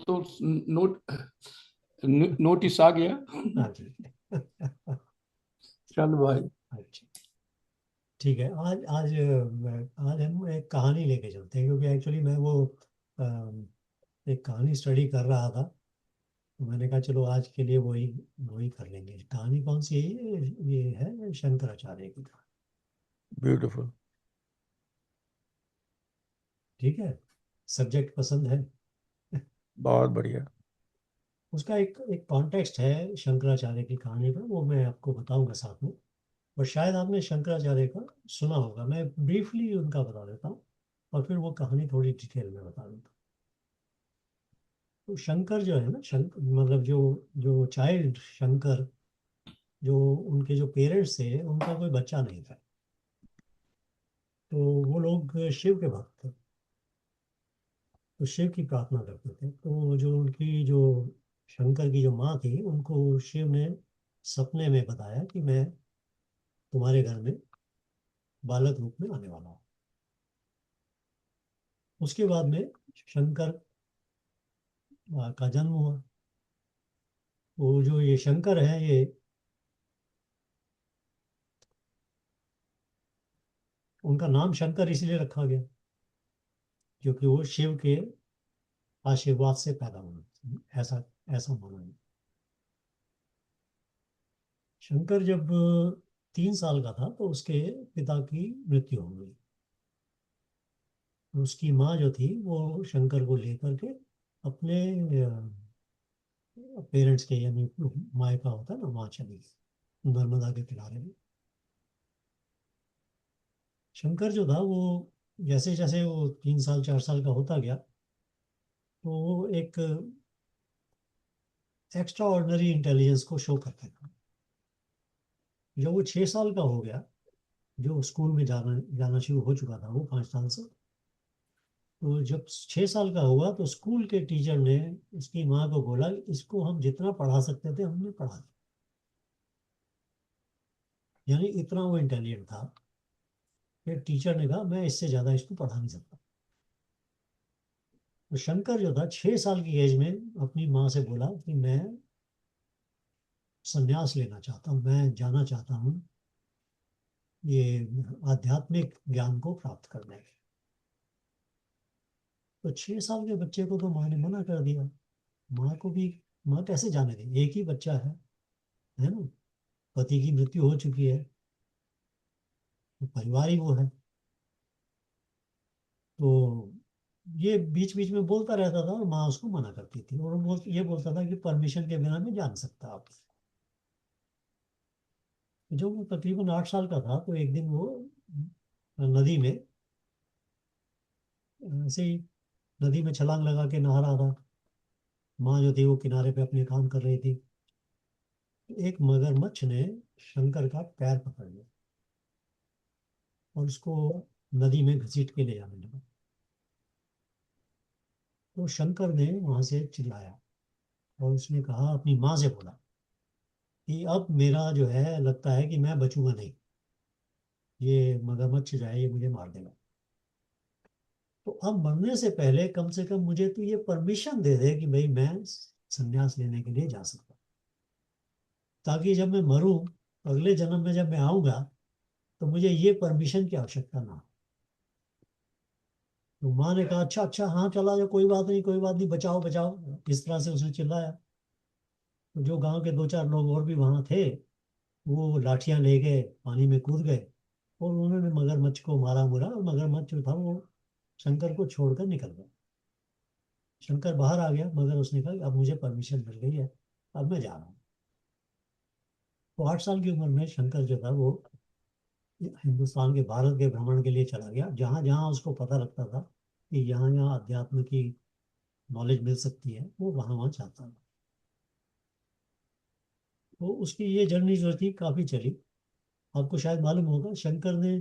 तो note notice आ गया। हाँ जी। चल भाई। अच्छा, ठीक है। आज हम एक कहानी लेके चलते हैं, क्योंकि एक्चुअली मैं वो एक कहानी स्टडी कर रहा था। तो मैंने कहा चलो आज के लिए वही वही कर लेंगे। कहानी कौन सी है? ये है शंकराचार्य की कहानी। ब्यूटीफुल। ठीक है, सब्जेक्ट पसंद है। बहुत बढ़िया। उसका एक एक कॉन्टेक्स्ट है शंकराचार्य की कहानी का, वो मैं आपको बताऊंगा साथ में। और शायद आपने शंकराचार्य का सुना होगा, मैं ब्रीफली उनका बता देता हूँ और फिर वो कहानी थोड़ी डिटेल में बता देता हूँ। तो शंकर जो है ना, शंकर मतलब जो जो चाइल्ड शंकर, जो उनके जो पेरेंट्स थे उनका कोई बच्चा नहीं था। तो वो लोग शिव के भक्त थे, तो शिव की प्रार्थना करते थे। तो जो उनकी जो शंकर की जो माँ थी, उनको शिव ने सपने में बताया कि मैं तुम्हारे घर में बालक रूप में आने वाला हूँ। उसके बाद में शंकर का जन्म हुआ। वो जो ये शंकर है, ये उनका नाम शंकर इसलिए रखा गया क्योंकि वो शिव के आशीर्वाद से पैदा हुए, ऐसा ऐसा माना है। शंकर जब 3 साल का था तो उसके पिता की मृत्यु हो गई। उसकी माँ जो थी वो शंकर को लेकर के अपने पेरेंट्स के, यानी मायका होता है ना, वहाँ चली गई, नर्मदा के किनारे में। शंकर जो था वो जैसे जैसे वो 3 साल 4 साल का होता गया, तो वो एक एक्स्ट्रा ऑर्डिनरी इंटेलिजेंस को शो करता था। जब वो 6 साल का हो गया, जो स्कूल में जाना जाना शुरू हो चुका था वो 5 साल से, तो जब 6 साल का हुआ तो स्कूल के टीचर ने उसकी माँ को बोला, इसको हम जितना पढ़ा सकते थे हमने पढ़ा दिया। यानी इतना वो इंटेलिजेंट था। फिर टीचर ने कहा मैं इससे ज़्यादा इसको पढ़ा नहीं सकता। तो शंकर जो था 6 साल की एज में अपनी माँ से बोला कि मैं संन्यास लेना चाहता हूँ, मैं जाना चाहता हूँ ये आध्यात्मिक ज्ञान को प्राप्त करने के। तो 6 साल के बच्चे को तो माँ ने मना कर दिया। माँ को भी, माँ कैसे जाने दे, एक ही बच्चा है ना, पति की मृत्यु हो चुकी है, तो परिवार ही वो है। तो ये बीच बीच में बोलता रहता था और माँ उसको मना करती थी, और वो ये बोलता था कि परमिशन के बिना नहीं जान सकता आप। जब वो तकरीबन 8 साल का था तो एक दिन वो नदी में ऐसे ही नदी में छलांग लगा के नहा रहा था। माँ जो थी वो किनारे पे अपने काम कर रही थी। एक मगरमच्छ ने शंकर का पैर पकड़ लिया और उसको नदी में घसीट के ले जाने लगा। तो शंकर ने वहां से चिल्लाया और उसने कहा, अपनी माँ से बोला कि अब मेरा जो है लगता है कि मैं बचूंगा नहीं, ये मगरमच्छ जो है ये मुझे मार देगा। तो अब मरने से पहले कम से कम मुझे तो ये परमिशन दे दे कि भाई मैं संन्यास लेने के लिए जा सकता, ताकि जब मैं मरूं, अगले जन्म में जब मैं आऊंगा, तो मुझे ये परमिशन की आवश्यकता ना हो। तो माँ ने कहा अच्छा अच्छा, हाँ चला जाओ, कोई बात नहीं कोई बात नहीं, बचाओ बचाओ, इस तरह से उसने चिल्लाया। तो जो गांव के दो चार लोग और भी वहां थे, वो लाठियां ले गए, पानी में कूद गए और उन्होंने मगरमच्छ को मारा मुरा, और मगरमच्छ जो था वो शंकर को छोड़कर निकल गया। शंकर बाहर आ गया, मगर उसने कहा अब मुझे परमिशन मिल गई है, अब मैं जा रहा हूँ। तो 8 साल की उम्र में शंकर जो था वो हिंदुस्तान के, भारत के भ्रमण के लिए चला गया। जहाँ जहाँ उसको पता लगता था कि यहाँ यहाँ अध्यात्म की नॉलेज मिल सकती है, वो वहाँ वहाँ जाता था। तो उसकी ये जर्नी जो थी काफ़ी चली। आपको शायद मालूम होगा, शंकर ने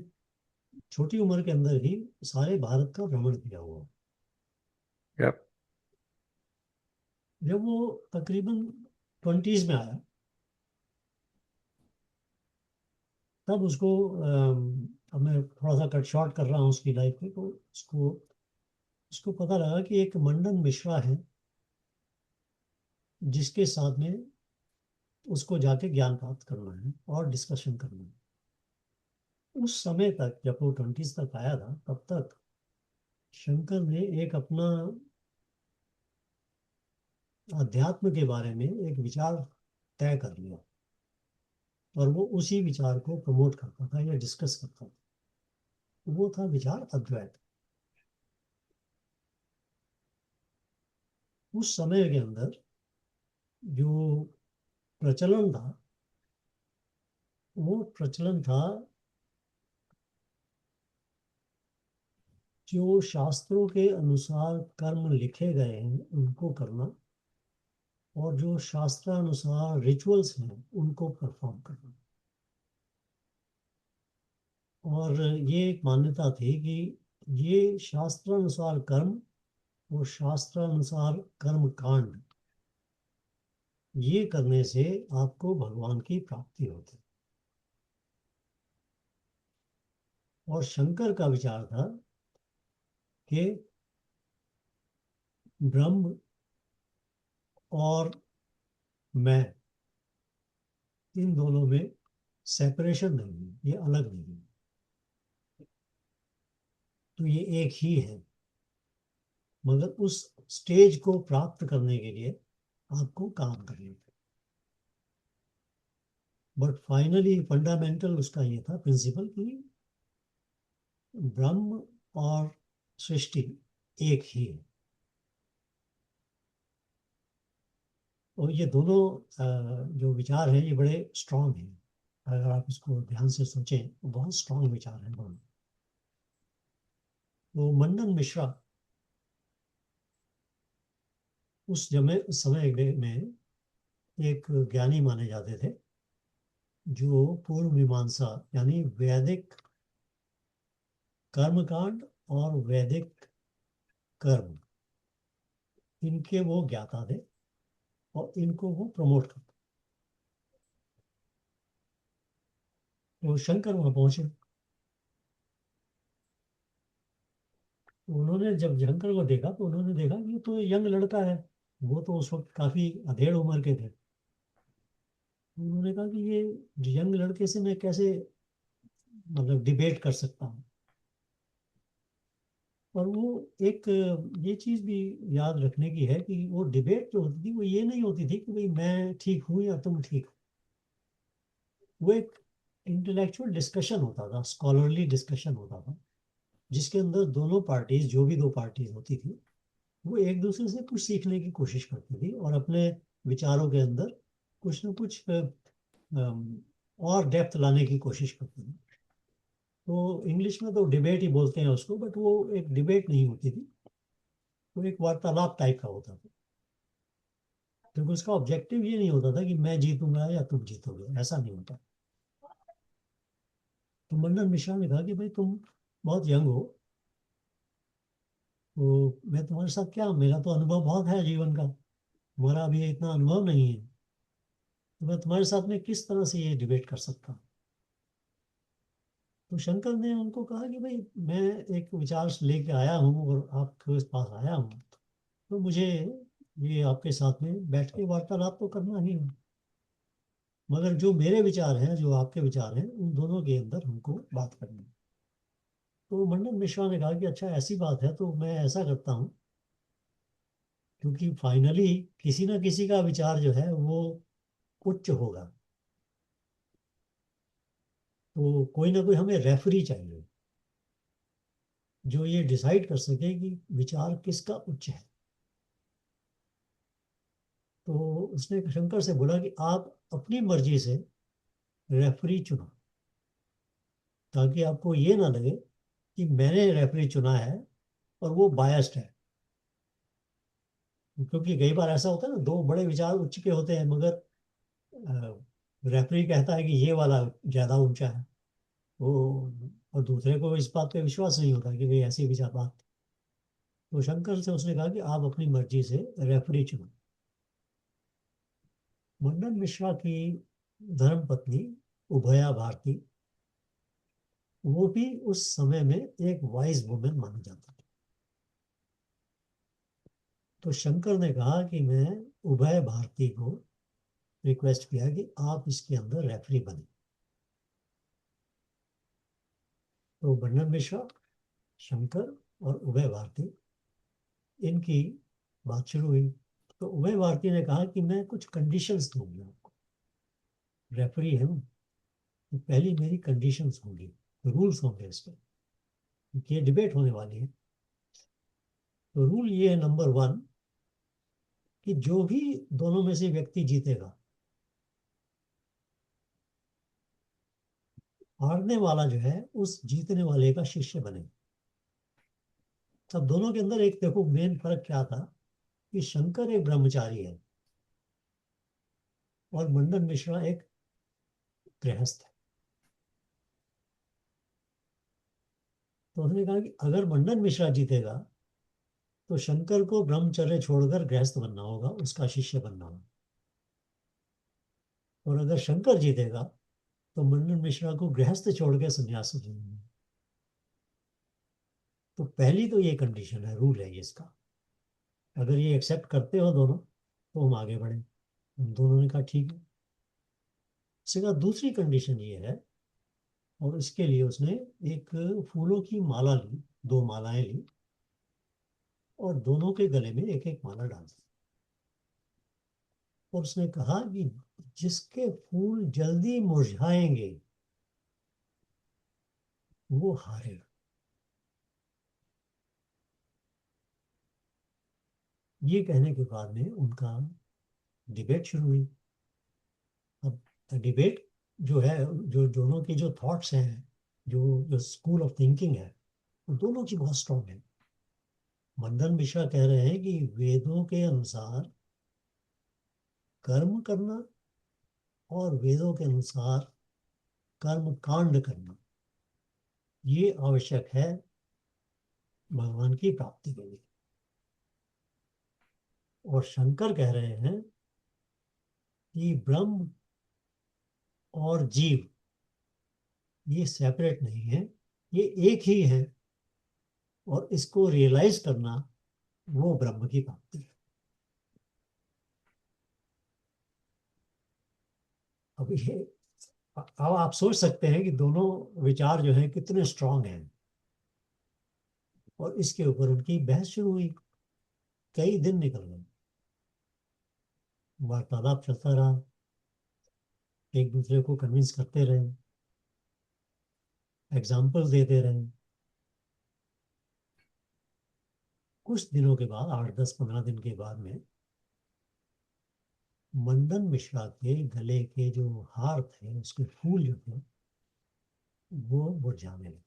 छोटी उम्र के अंदर ही सारे भारत का भ्रमण किया हुआ। यप। जब वो तकरीबन 20s में आया, तब उसको अब मैं थोड़ा सा कट शॉर्ट कर रहा हूँ उसकी लाइफ में, तो उसको उसको पता लगा कि एक मंडन मिश्रा है, जिसके साथ में उसको जाके ज्ञान प्राप्त करना है और डिस्कशन करना है। उस समय तक जब वो 20s तक आया था, तब तक शंकर ने एक अपना अध्यात्म के बारे में एक विचार तय कर लिया, और वो उसी विचार को प्रमोट करता था या डिस्कस करता था। वो था विचार अद्वैत। उस समय के अंदर जो प्रचलन था, वो प्रचलन था जो शास्त्रों के अनुसार कर्म लिखे गए हैं उनको करना, और जो शास्त्रानुसार रिचुअल्स हैं उनको परफॉर्म करना। और ये एक मान्यता थी कि ये शास्त्रानुसार कर्म और शास्त्रानुसार कर्म कांड, ये करने से आपको भगवान की प्राप्ति होती। और शंकर का विचार था कि ब्रह्म और मैं, इन दोनों में सेपरेशन नहीं है, ये अलग नहीं है, तो ये एक ही है। मगर उस स्टेज को प्राप्त करने के लिए आपको काम करना है। बट फाइनली फंडामेंटल उसका ये था प्रिंसिपल कि ब्रह्म और सृष्टि एक ही है। और ये दोनों जो विचार हैं ये बड़े स्ट्रांग हैं। अगर आप इसको ध्यान से सोचें तो बहुत स्ट्रांग विचार हैं दोनों। तो मंडन मिश्रा उस समय में एक ज्ञानी माने जाते थे, जो पूर्व मीमांसा यानी वैदिक कर्मकांड और वैदिक कर्म, इनके वो ज्ञाता थे और इनको वो प्रमोट करते। तो शंकर वहां पहुंचे। तो उन्होंने जब शंकर को देखा तो उन्होंने देखा कि ये तो यंग लड़का है। वो तो उस वक्त काफी अधेड़ उम्र के थे। उन्होंने कहा कि ये यंग लड़के से मैं कैसे मतलब डिबेट कर सकता हूँ। और वो एक ये चीज भी याद रखने की है कि वो डिबेट जो होती थी वो ये नहीं होती थी कि भाई मैं ठीक हूँ या तुम ठीक हो। वो एक इंटेलेक्चुअल डिस्कशन होता था, स्कॉलरली डिस्कशन होता था, जिसके अंदर दोनों पार्टीज, जो भी दो पार्टीज होती थी, वो एक दूसरे से कुछ सीखने की कोशिश करती थी और अपने विचारों के अंदर कुछ न कुछ और डेप्थ लाने की कोशिश करती थी। तो इंग्लिश में तो डिबेट ही बोलते हैं उसको, बट वो एक डिबेट नहीं होती थी, वो एक वार्तालाप टाइप का होता था। क्योंकि उसका ऑब्जेक्टिव ये नहीं होता था कि मैं जीतूंगा या तुम जीतोगे, ऐसा नहीं होता। तो मंडन मिश्रा ने कहा कि भाई तुम बहुत यंग हो, तो मैं तुम्हारे साथ क्या, मेरा तो अनुभव बहुत है जीवन का, तुम्हारा अभी इतना अनुभव नहीं है, तो मैं तुम्हारे साथ में किस तरह से ये डिबेट कर सकता हूँ। तो शंकर ने उनको कहा कि भाई मैं एक विचार लेके आया हूँ और आपके पास आया हूँ, तो मुझे ये आपके साथ में बैठ के वार्तालाप तो करना ही है। मगर जो मेरे विचार हैं, जो आपके विचार हैं, उन दोनों के अंदर हमको बात करनी है। तो मंडन मिश्रा ने कहा कि अच्छा ऐसी बात है, तो मैं ऐसा करता हूँ, क्योंकि फाइनली किसी ना किसी का विचार जो है वो उच्च होगा, तो कोई ना कोई हमें रेफरी चाहिए जो ये डिसाइड कर सके कि विचार किसका उच्च है। तो उसने शंकर से बोला कि आप अपनी मर्जी से रेफरी चुनो, ताकि आपको ये ना लगे कि मैंने रेफरी चुना है और वो बायस्ड है। क्योंकि कई बार ऐसा होता है ना, दो बड़े विचार उच्च के होते हैं, मगर रेफरी कहता है कि ये वाला ज्यादा ऊंचा है, वो, और दूसरे को इस बात पे विश्वास नहीं होता कि भाई ऐसी विचार बात। तो शंकर से उसने कहा कि आप अपनी मर्जी से रेफरी चुनो। मंडन मिश्रा की धर्मपत्नी उभया भारती, वो भी उस समय में एक वाइज वुमेन मानी जाती थी। तो शंकर ने कहा कि मैं उभय भारती को रिक्वेस्ट किया कि आप इसके अंदर रेफरी बने। तो बंडन मिश्रा, शंकर और उभय भारती, इनकी बात शुरू हुई। तो उभय भारती ने कहा कि मैं कुछ कंडीशंस दूंगा आपको, रेफरी है ना, तो पहली मेरी कंडीशंस होंगी, रूल्स होंगे इसके, क्योंकि ये डिबेट होने वाली है। तो रूल ये है, नंबर 1, कि जो भी दोनों में से व्यक्ति जीतेगा, हारने वाला जो है उस जीतने वाले का शिष्य बने। तब दोनों के अंदर एक, देखो मेन फर्क क्या था, कि शंकर एक ब्रह्मचारी है और मंडन मिश्रा एक गृहस्थ है। तो उन्होंने कहा कि अगर मंडन मिश्रा जीतेगा तो शंकर को ब्रह्मचर्य छोड़कर गृहस्थ बनना होगा, उसका शिष्य बनना होगा। और अगर शंकर जीतेगा तो मंडन मिश्रा को गृहस्थ छोड़ के संन्यास लेना होगा। तो पहली तो ये कंडीशन है, रूल है ये इसका। अगर ये एक्सेप्ट करते हो दोनों तो हम आगे बढ़े। हम दोनों ने कहा ठीक है। उसके बाद दूसरी कंडीशन ये है, और इसके लिए उसने एक फूलों की माला ली, 2 मालाएं ली, और दोनों के गले में एक एक माला डाल दी। और उसने कहा कि जिसके फूल जल्दी मुरझाएंगे वो हारेगा। ये कहने के बाद में उनका डिबेट शुरू हुई। अब डिबेट जो है, जो दोनों की जो थॉट्स हैं, जो जो स्कूल ऑफ थिंकिंग है, वो दोनों की बहुत स्ट्रांग है। मंडन मिश्रा कह रहे हैं कि वेदों के अनुसार कर्म करना और वेदों के अनुसार कर्म कांड करना, ये आवश्यक है भगवान की प्राप्ति के लिए। और शंकर कह रहे हैं कि ब्रह्म और जीव ये सेपरेट नहीं है, ये एक ही है, और इसको रियलाइज करना वो ब्रह्म की प्राप्ति है। अब ये, अब आप सोच सकते हैं कि दोनों विचार जो हैं कितने स्ट्रांग हैं। और इसके ऊपर उनकी बहस शुरू हुई, कई दिन निकल गए, वार्तालाप चलता रहा, एक दूसरे को कन्विंस करते रहे, एग्जाम्पल देते रहे। कुछ दिनों के बाद, 8, 10, 15 दिन के बाद में, मंडन मिश्रा के गले के जो हार थे, उसके फूल जो थे, वो मुरझाने लगे।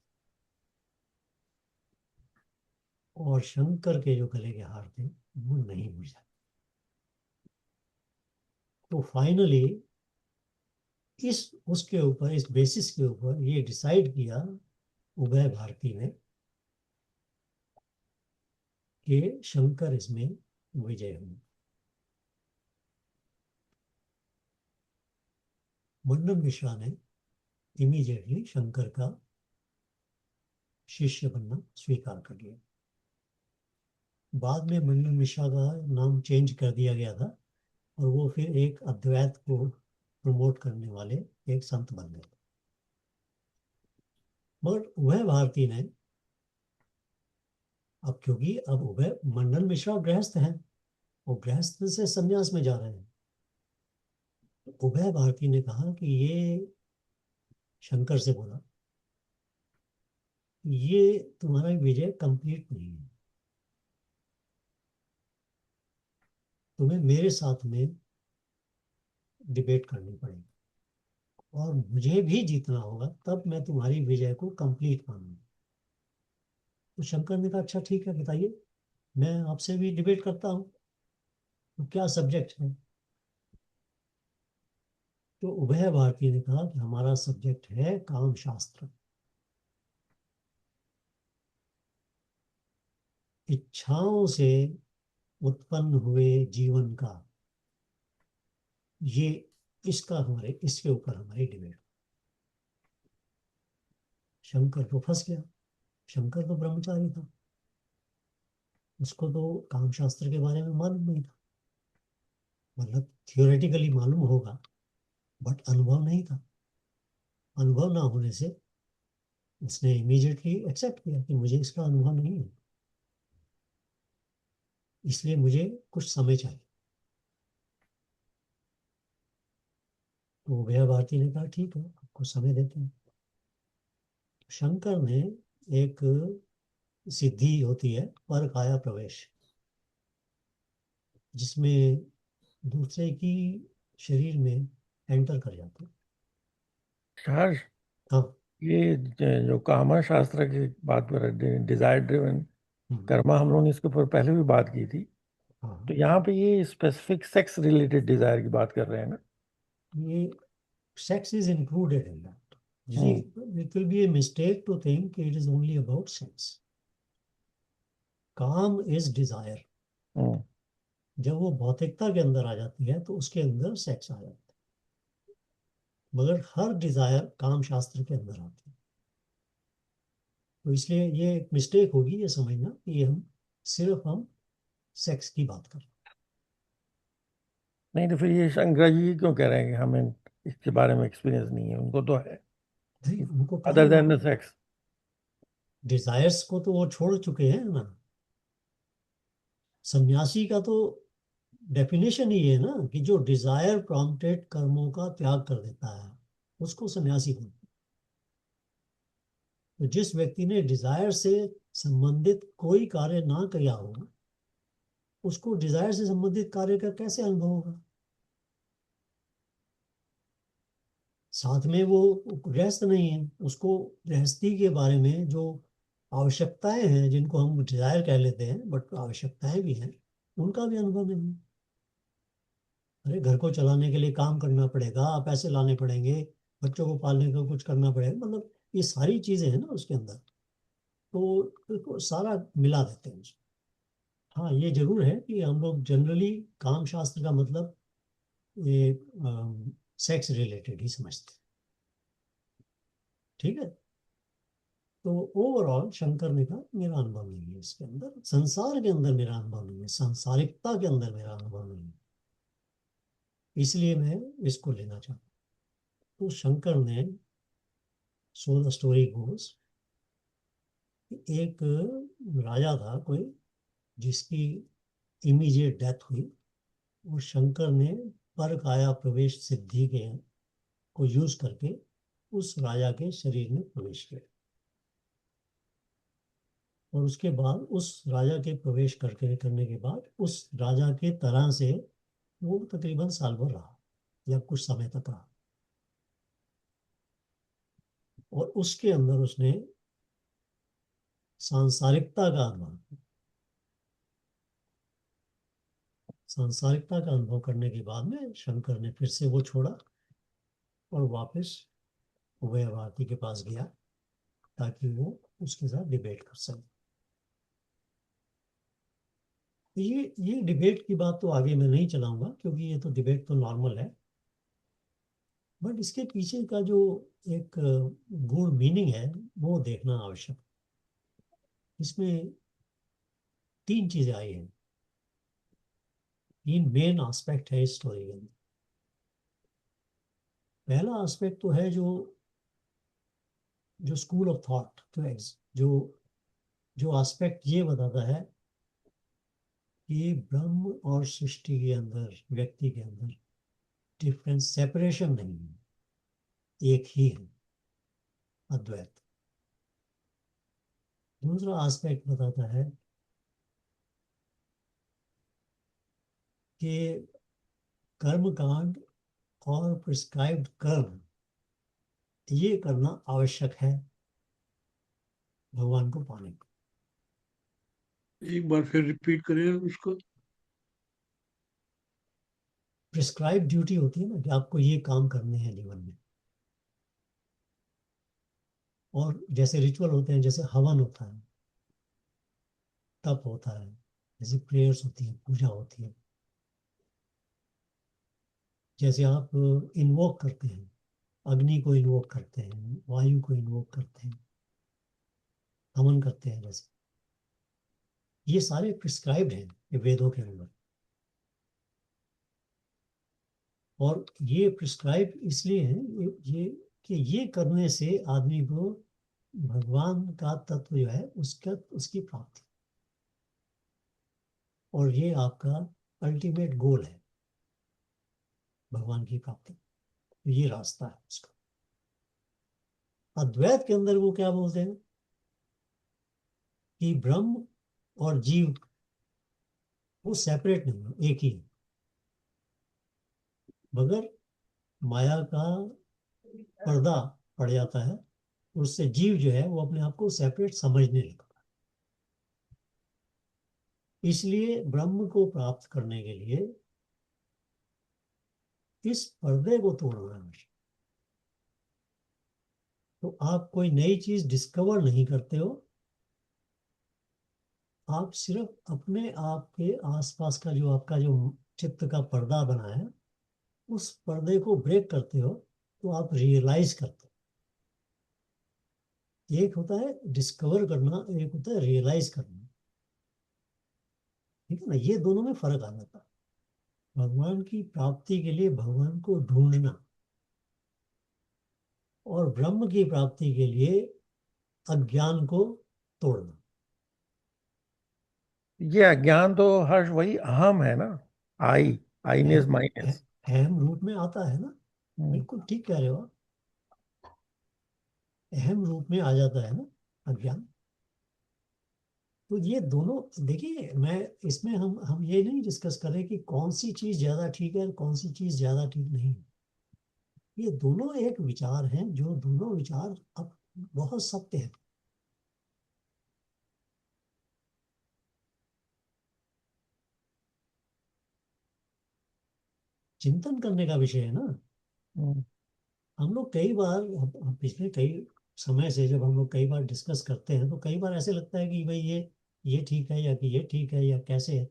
और शंकर के जो गले के हार थे वो नहीं मुरझाए। तो फाइनली इस उसके ऊपर, इस बेसिस के ऊपर ये डिसाइड किया उभय भारती ने कि शंकर इसमें विजय हुए। मंडन मिश्रा ने इमीडिएटली शंकर का शिष्य बनना स्वीकार कर लिया। बाद में मंडन मिश्रा का नाम चेंज कर दिया गया था, और वो फिर एक अद्वैत को प्रमोट करने वाले एक संत बन गए। मगर उभय भारती ने, अब क्योंकि अब उभय, मंडन मिश्रा गृहस्थ हैं, वो गृहस्थ से संन्यास में जा रहे हैं, तो उभय भारती ने कहा कि ये, शंकर से बोला, ये तुम्हारा विजय कंप्लीट नहीं है, तुम्हें मेरे साथ में डिबेट करनी पड़ेगी, और मुझे भी जीतना होगा, तब मैं तुम्हारी विजय को कंप्लीट मानूंगा। तो शंकर ने कहा अच्छा ठीक है, बताइए, मैं आपसे भी डिबेट करता हूँ, तो क्या सब्जेक्ट है। तो उभय भारती ने कहा कि हमारा सब्जेक्ट है काम शास्त्र। इच्छाओं से उत्पन्न हुए जीवन का, ये, इसका हमारे, इसके ऊपर हमारी डिबेट। शंकर तो फंस गया, शंकर तो ब्रह्मचारी था। उसको तो कामशास्त्र के बारे में मालूम नहीं था, मतलब थियोरेटिकली मालूम होगा बट अनुभव नहीं था। अनुभव ना होने से उसने इमीडिएटली एक्सेप्ट किया कि मुझे इसका अनुभव नहीं है, इसलिए मुझे कुछ समय चाहिए। तो उभय भारती ने कहा ठीक है, आपको समय देते हैं। शंकर ने एक सिद्धि होती है पर काया प्रवेश, जिसमें दूसरे की शरीर में एंटर कर जाते हैं। हर्ष, हाँ। ये जो कामा शास्त्र की बात कर रहे, डिजायर ड्रिवन हम्म, कर्मा, हम लोगों ने इसके ऊपर पहले भी बात की थी। तो हाँ, यहाँ पे ये स्पेसिफिक सेक्स रिलेटेड डिजायर की बात कर रहे हैं ना? ये sex is included in that. You hmm. see, it will be a mistake to think it is only about sex. काम is desire. हम्म। जब वो भौतिकता के अंदर आ जाती है तो उसके अंदर सेक्स आ जाता है, मगर हर डिजायर काम शास्त्र के अंदर आती है। तो इसलिए ये एक मिस्टेक होगी ये समझना कि हम सेक्स की बात कर नहीं तो फिर ये शंकरा जी क्यों कह रहे हैं कि हमें इसके बारे में एक्सपीरियंस नहीं है? उनको तो है, रहे हैं। उनको कहा अदर ना, देन द सेक्स। डिजायर्स को तो वो छोड़ चुके हैं ना। सन्यासी का तो डेफिनेशन ही है ना कि जो डिजायर प्रॉम्प्टेड कर्मों का त्याग कर देता है उसको सन्यासी बोलते हैं। तो जिस व्यक्ति ने डिजायर से संबंधित कोई कार्य ना किया होगा उसको डिजायर से संबंधित कार्य का कैसे अनुभव होगा? साथ में वो गृहस्थ नहीं है, उसको गृहस्थी के बारे में जो आवश्यकताएं हैं जिनको हम डिजायर कह लेते हैं बट आवश्यकताएं भी हैं, उनका भी अनुभव नहीं है। अरे घर को चलाने के लिए काम करना पड़ेगा, पैसे लाने पड़ेंगे, बच्चों को पालने का कुछ करना पड़ेगा, मतलब ये सारी चीजें हैं ना उसके अंदर। तो उसको सारा मिला देते हैं उसको। हाँ, ये जरूर है कि हम लोग जनरली काम शास्त्र का मतलब ये सेक्स रिलेटेड ही समझते हैं। ठीक है। तो ओवरऑल शंकर ने कहा मेरा अनुभव नहीं है इसके अंदर, संसार के अंदर मेरा अनुभव नहीं है, सांसारिकता के अंदर मेरा अनुभव नहीं है, इसलिए मैं इसको लेना चाहता हूँ। तो शंकर ने, सो द स्टोरी गोज, एक राजा था कोई जिसकी इमीडिएट डेथ हुई, और शंकर ने पर काया प्रवेश सिद्धि के को यूज करके उस राजा के शरीर में प्रवेश किया। और उसके बाद उस राजा के प्रवेश करने के बाद उस राजा के तरह से वो तकरीबन साल भर रहा या कुछ समय तक रहा, और उसके अंदर उसने सांसारिकता का अनुभव, सांसारिकता का अनुभव करने के बाद में शंकर ने फिर से वो छोड़ा और वापस उभय भारती के पास गया ताकि वो उसके साथ डिबेट कर सके। ये डिबेट की बात तो आगे मैं नहीं चलाऊंगा क्योंकि ये तो डिबेट तो नॉर्मल है, बट इसके पीछे का जो एक गूढ़ मीनिंग है वो देखना आवश्यक। इसमें तीन चीजें आई हैं, तीन मेन एस्पेक्ट है इस स्टोरी के। पहला एस्पेक्ट तो है जो जो स्कूल ऑफ थॉट, जो जो एस्पेक्ट ये बताता है कि ब्रह्म और सृष्टि के अंदर, व्यक्ति के अंदर डिफरेंस, सेपरेशन नहीं है, एक ही है, अद्वैत। दूसरा एस्पेक्ट बताता है कि कर्म कांड और प्रिस्क्राइब्ड कर्म ये करना आवश्यक है भगवान को पाने को। एक बार फिर रिपीट करें उसको। प्रिस्क्राइब ड्यूटी होती है ना कि आपको ये काम करने हैं जीवन में, और जैसे रिचुअल होते हैं, जैसे हवन होता है, तप होता है, जैसे प्रेयर्स होती है, पूजा होती है, जैसे आप इन्वोक करते हैं, अग्नि को इन्वोक करते हैं, वायु को इन्वोक करते हैं, हवन करते हैं, जैसे ये सारे प्रिस्क्राइब्ड हैं ये वेदों के अंदर, और ये प्रिस्क्राइब इसलिए हैं ये कि ये करने से आदमी को भगवान का तत्व जो है उसकी प्राप्ति, और ये आपका अल्टीमेट गोल है भगवान की प्राप्ति। तो ये रास्ता है उसका। अद्वैत के अंदर वो क्या बोलते हैं कि ब्रह्म और जीव वो सेपरेट नहीं है, एक ही है, मगर माया का पर्दा पड़ जाता है, उससे जीव जो है वो अपने आप को सेपरेट समझने लगता है। इसलिए ब्रह्म को प्राप्त करने के लिए इस पर्दे को तोड़ना है। तो आप कोई नई चीज डिस्कवर नहीं करते हो, आप सिर्फ अपने आप के आसपास का जो आपका जो चित्त का पर्दा बना है उस पर्दे को ब्रेक करते हो, तो आप रियलाइज करते हो। एक होता है डिस्कवर करना, एक होता है रियलाइज करना, ठीक है ना। ये दोनों में फर्क आ जाता है। भगवान की प्राप्ति के लिए भगवान को ढूंढना, और ब्रह्म की प्राप्ति के लिए अज्ञान को तोड़ना। ये अज्ञान तो हर्ष वही अहम है ना, आई आईनेस अहम माइनेस। अहम रूप में आता है ना, बिल्कुल ठीक कह रहे हो आप। अहम रूप में आ जाता है ना अज्ञान। तो ये दोनों देखिए, मैं इसमें हम ये नहीं डिस्कस करें कि कौन सी चीज ज्यादा ठीक है और कौन सी चीज ज्यादा ठीक नहीं। ये दोनों एक विचार हैं, जो दोनों विचार अब बहुत सत्य है। चिंतन करने का विषय है ना। हम लोग कई बार हम पिछले कई समय से जब हम लोग कई बार डिस्कस करते हैं तो कई बार ऐसे लगता है कि भाई ये ठीक है या कि ये ठीक है या कैसे है।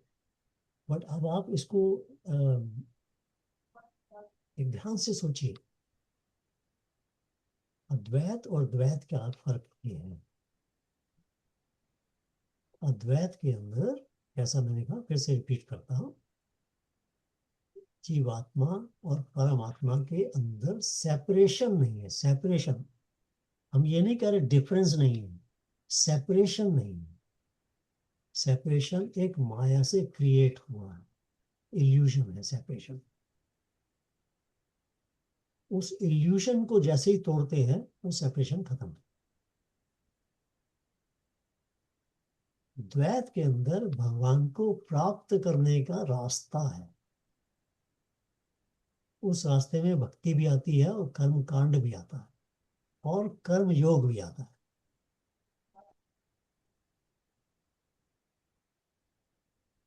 बट अब आप इसको एक ध्यान से सोचिए, अद्वैत और द्वैत का फर्क ये है। अद्वैत के अंदर, जैसा मैंने कहा, फिर से रिपीट करता हूं, जीवात्मा और परमात्मा के अंदर सेपरेशन नहीं है। सेपरेशन, हम ये नहीं कह रहे डिफरेंस नहीं है, सेपरेशन नहीं है। सेपरेशन एक माया से क्रिएट हुआ है, इल्यूजन है सेपरेशन। उस इल्यूजन को जैसे ही तोड़ते हैं वो सेपरेशन खत्म है। द्वैत के अंदर भगवान को प्राप्त करने का रास्ता है। उस रास्ते में भक्ति भी आती है और कर्म कांड भी आता है और कर्म योग भी आता है।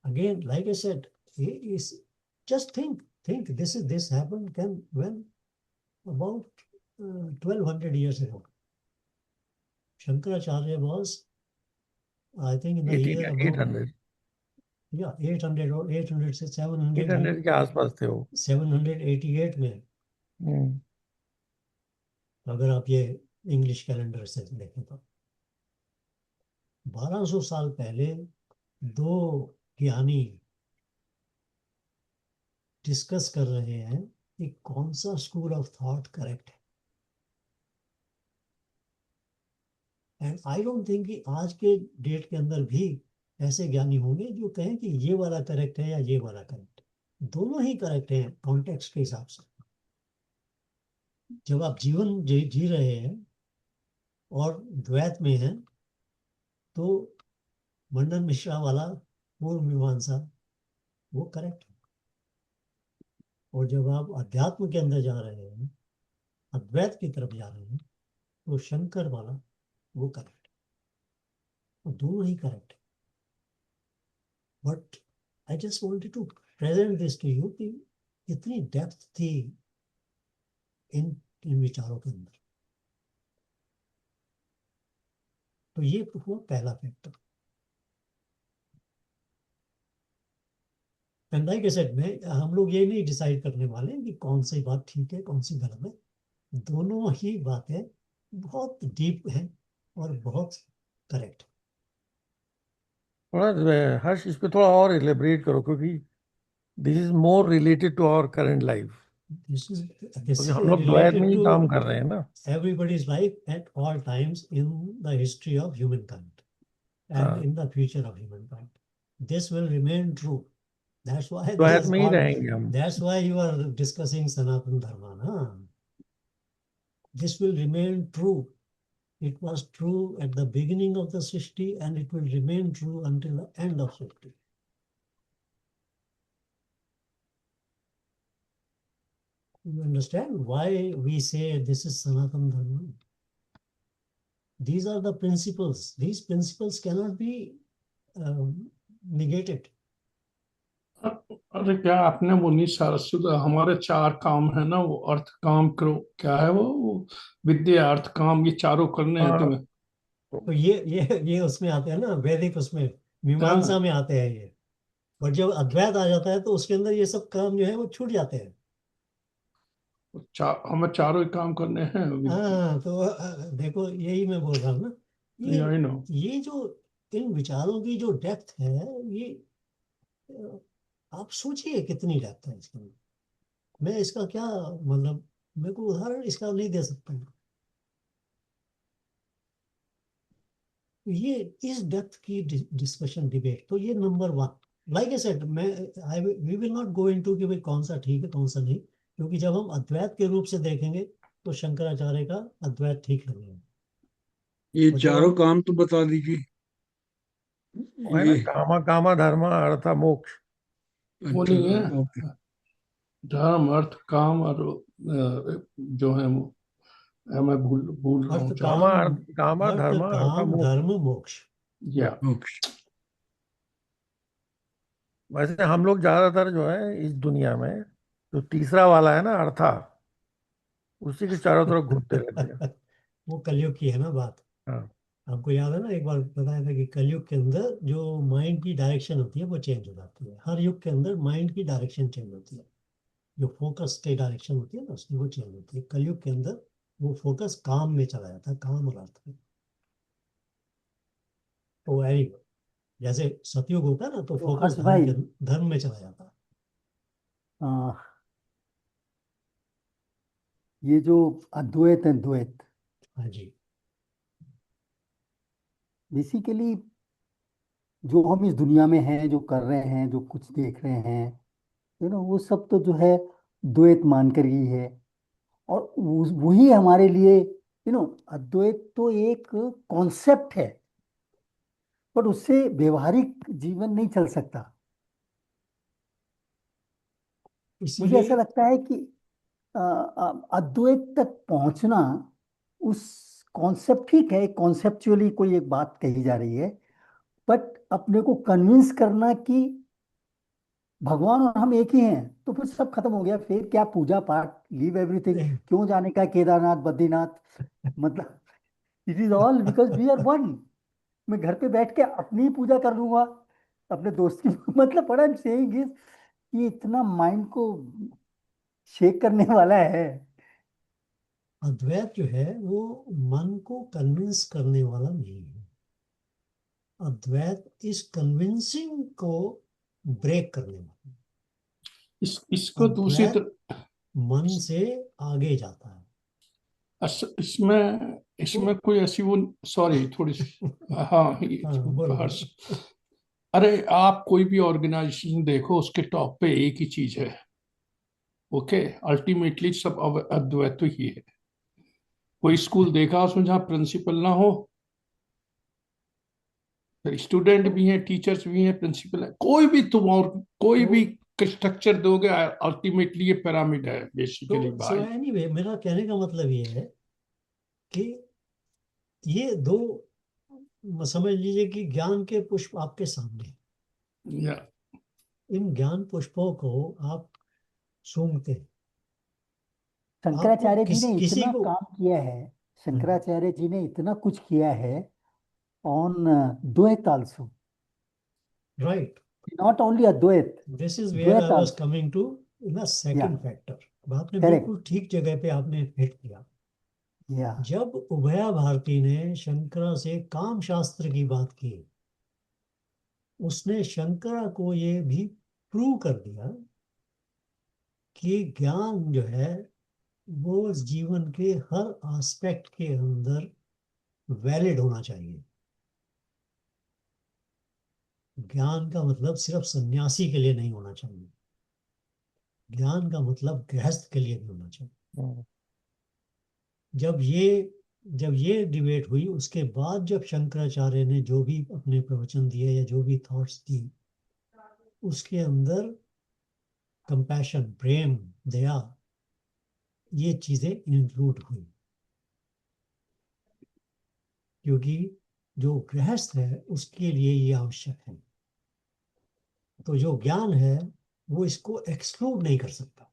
Again, like I said, is just think this happened when about 1200 years ago. Shankaracharya was, I think, in the year eight about, hundred yeah, 800 or 800 से 700 800 के आसपास थे वो। 788 में, हम्म। अगर आप ये इंग्लिश कैलेंडर से देखें तो 1200 साल पहले दो ज्ञानी डिस्कस कर रहे हैं कि कौन सा स्कूल ऑफ थॉट करेक्ट है। एंड आई डोंट थिंक कि आज के डेट के अंदर भी ऐसे ज्ञानी होंगे जो कहें कि ये वाला करेक्ट है या ये वाला करेक्ट है। दोनों ही करेक्ट हैं कॉन्टेक्स्ट के हिसाब से। जब आप जीवन जी रहे हैं और द्वैत में हैं, तो मंडन मिश्रा वाला पूर्व मीमांसा वो करेक्ट है। और जब आप अध्यात्म के अंदर जा रहे हैं, अद्वैत की तरफ जा रहे हैं, तो शंकर वाला वो करेक्ट है। वो दोनों ही करेक्ट है। But I just wanted to present this to you कि कितनी डेप्थ थी इन इन विचारों के अंदर। तो ये हुआ पहला factor. And like I said, में हम लोग ये नहीं डिसाइड करने वाले हैं कि कौन सी बात ठीक है कौन सी गलत है। दोनों ही बातें बहुत डीप हैं और बहुत करेक्ट। थोड़ा हर्ष इस पे थोड़ा और एलिब्रेट करो, क्योंकि this is more related to our current life, This is क्योंकि हम लोग द्वैत में related ही काम to कर रहे हैं ना। everybody's life at all times in the history of humankind and हाँ, in the future of humankind. This will remain true. That's why this द्वैत is में ही called. रहेंगे हम। That's why you are discussing Sanatana Dharma, na? This will remain true. It was true at the beginning of the Srishti and it will remain true until the end of Srishti. You understand why we say this is Sanatana Dharma? These are the principles. These principles cannot be negated. अरे क्या आपने वो नहीं सारस्वत, हमारे चार काम है ना, वो अर्थ काम करो, क्या है वो विद्या अर्थ काम, ये चारों करने हैं हाँ, तुम्हें। तो ये उसमें आते हैं ना, वैदिक उसमें मीमांसा में आते हैं ये। बट जब अद्वैत आ जाता है तो उसके अंदर ये सब काम जो है वो छूट जाते हैं। हमें चारों ही काम करने हैं। हाँ, तो देखो यही मैं बोल रहा हूँ ना, आई नो। ये जो इन विचारों की जो डेप्थ है, ये आप सोचिए कितनी डेप्थ है इसके अंदर। मैं इसका क्या मतलब, मेरे को उदाहरण इसका नहीं दे सकता हूँ। ये इस डेप्थ की डिस्कशन डिबेट, तो ये number one. Like I said, मैं we will not go into कि भाई कौन सा ठीक है कौन सा नहीं, क्योंकि जब हम अद्वैत के रूप से देखेंगे तो शंकराचार्य का अद्वैत ठीक लगेगा। ये और जब चारों हम काम तो बता दीजिए। वो है ना, ये कामा कामा धर्म अर्थ मोक्ष। वो अच्छा, नहीं है, ओके। धर्म अर्थ काम और जो है वो मैं भूल भूल रहा हूँ अर्थ चार। कामा अर्थ धर्म अर्थ काम मोक्ष। धर्म मोक्ष। या ओके। वैसे हम लोग ज्यादातर जो है इस दुनिया में, जो तीसरा वाला है ना अर्था, उसी के चारों तरफ घूमते रहते हैं। वो कलयुग की है ना बात। हाँ, आपको याद है ना, एक बार बताया था कि कलयुग के अंदर जो माइंड की डायरेक्शन होती है वो चेंज हो जाती है। हर युग के अंदर माइंड की डायरेक्शन चेंज होती है। जो फोकस की डायरेक्शन होती है ना उसकी वो चेंज होती है। कलयुग के अंदर वो फोकस काम में चला जाता है, काम और अर्थ में। तो वेरी, जैसे सतयुग होता है ना तो तो फोकस हर्ष भाई, धर्म में चला जाता है। आ, ये जो अद्वैत है, द्वैत हाँ जी। बेसिकली जो हम इस दुनिया में हैं, जो कर रहे हैं, जो कुछ देख रहे हैं, वो सब तो जो है द्वैत मानकर ही है। और वही हमारे लिए अद्वैत तो एक कॉन्सेप्ट है, बट उससे व्यवहारिक जीवन नहीं चल सकता। मुझे इसीलिए ऐसा लगता है कि अद्वैत तक पहुंचना, उस कॉन्सेप्ट, ठीक है कॉन्सेप्चुअली कोई एक बात कही जा रही है, बट अपने को कन्विंस करना कि भगवान और हम एक ही हैं, तो फिर सब खत्म हो गया। फिर क्या पूजा पाठ, लीव एवरीथिंग, क्यों जाने का केदारनाथ बद्रीनाथ, मतलब it is all because we are one. मैं घर पे बैठ के अपनी ही पूजा कर लूंगा, अपने दोस्त की मतलब what I am saying is कि इतना माइंड को शेक करने वाला है। अद्वैत जो है वो मन को कन्विंस करने वाला नहीं है। अद्वैत इस कन्विंसिंग को ब्रेक करने वाला है। इसको दूसरी अद्वैत तरफ, मन से आगे जाता है। इसमें इसमें तो कोई ऐसी वो, सॉरी थोड़ी सी, हाँ हाँ, बोलो हर्ष, बोलो। अरे आप कोई भी ऑर्गेनाइजेशन देखो, उसके टॉप पे एक ही चीज है, ओके, अल्टीमेटली सब अद्वैत ही है। कोई स्कूल देखा उसमें जहाँ प्रिंसिपल ना हो, फिर स्टूडेंट भी हैं, टीचर्स भी हैं, प्रिंसिपल है, कोई भी तुम और कोई तो भी स्ट्रक्चर दोगे, अल्टीमेटली ये पिरामिड है बेसिकली तो सो भाई। एनीवे, मेरा कहने का मतलब ये है कि ये दो, समझ लीजिए कि ज्ञान के पुष्प आपके सामने हैं। या इन ज्ञान पुष्पों को आप सूंघते हैं। आपको शंकराचार्य जी ने किसी इतना को। काम किया है, हाँ जी, शंकराचार्य जी ने इतना कुछ किया है on Dvaita also, right. Not only Advaita, this is where I Dvaita was also. Coming to the yeah, second factor. आपने करेक्ट। बिल्कुल ठीक जगह पे आपने हिट किया। या, जब उभया भारती ने शंकरा से काम शास्त्र की बात की, उसने शंकरा को ये भी प्रूव कर दिया कि ज्ञान जो है वो जीवन के हर एस्पेक्ट के अंदर वैलिड होना चाहिए। ज्ञान का मतलब सिर्फ सन्यासी के लिए नहीं होना चाहिए, ज्ञान का मतलब गृहस्थ के लिए भी होना चाहिए। हम्म, जब ये डिबेट हुई, उसके बाद जब शंकराचार्य ने जो भी अपने प्रवचन दिए या जो भी थॉट्स दी, उसके अंदर कंपैशन, प्रेम, दया, ये चीजें इंक्लूड हुई। क्योंकि जो गृहस्थ है उसके लिए ये आवश्यक है। तो जो ज्ञान है वो इसको एक्सक्लूड नहीं कर सकता।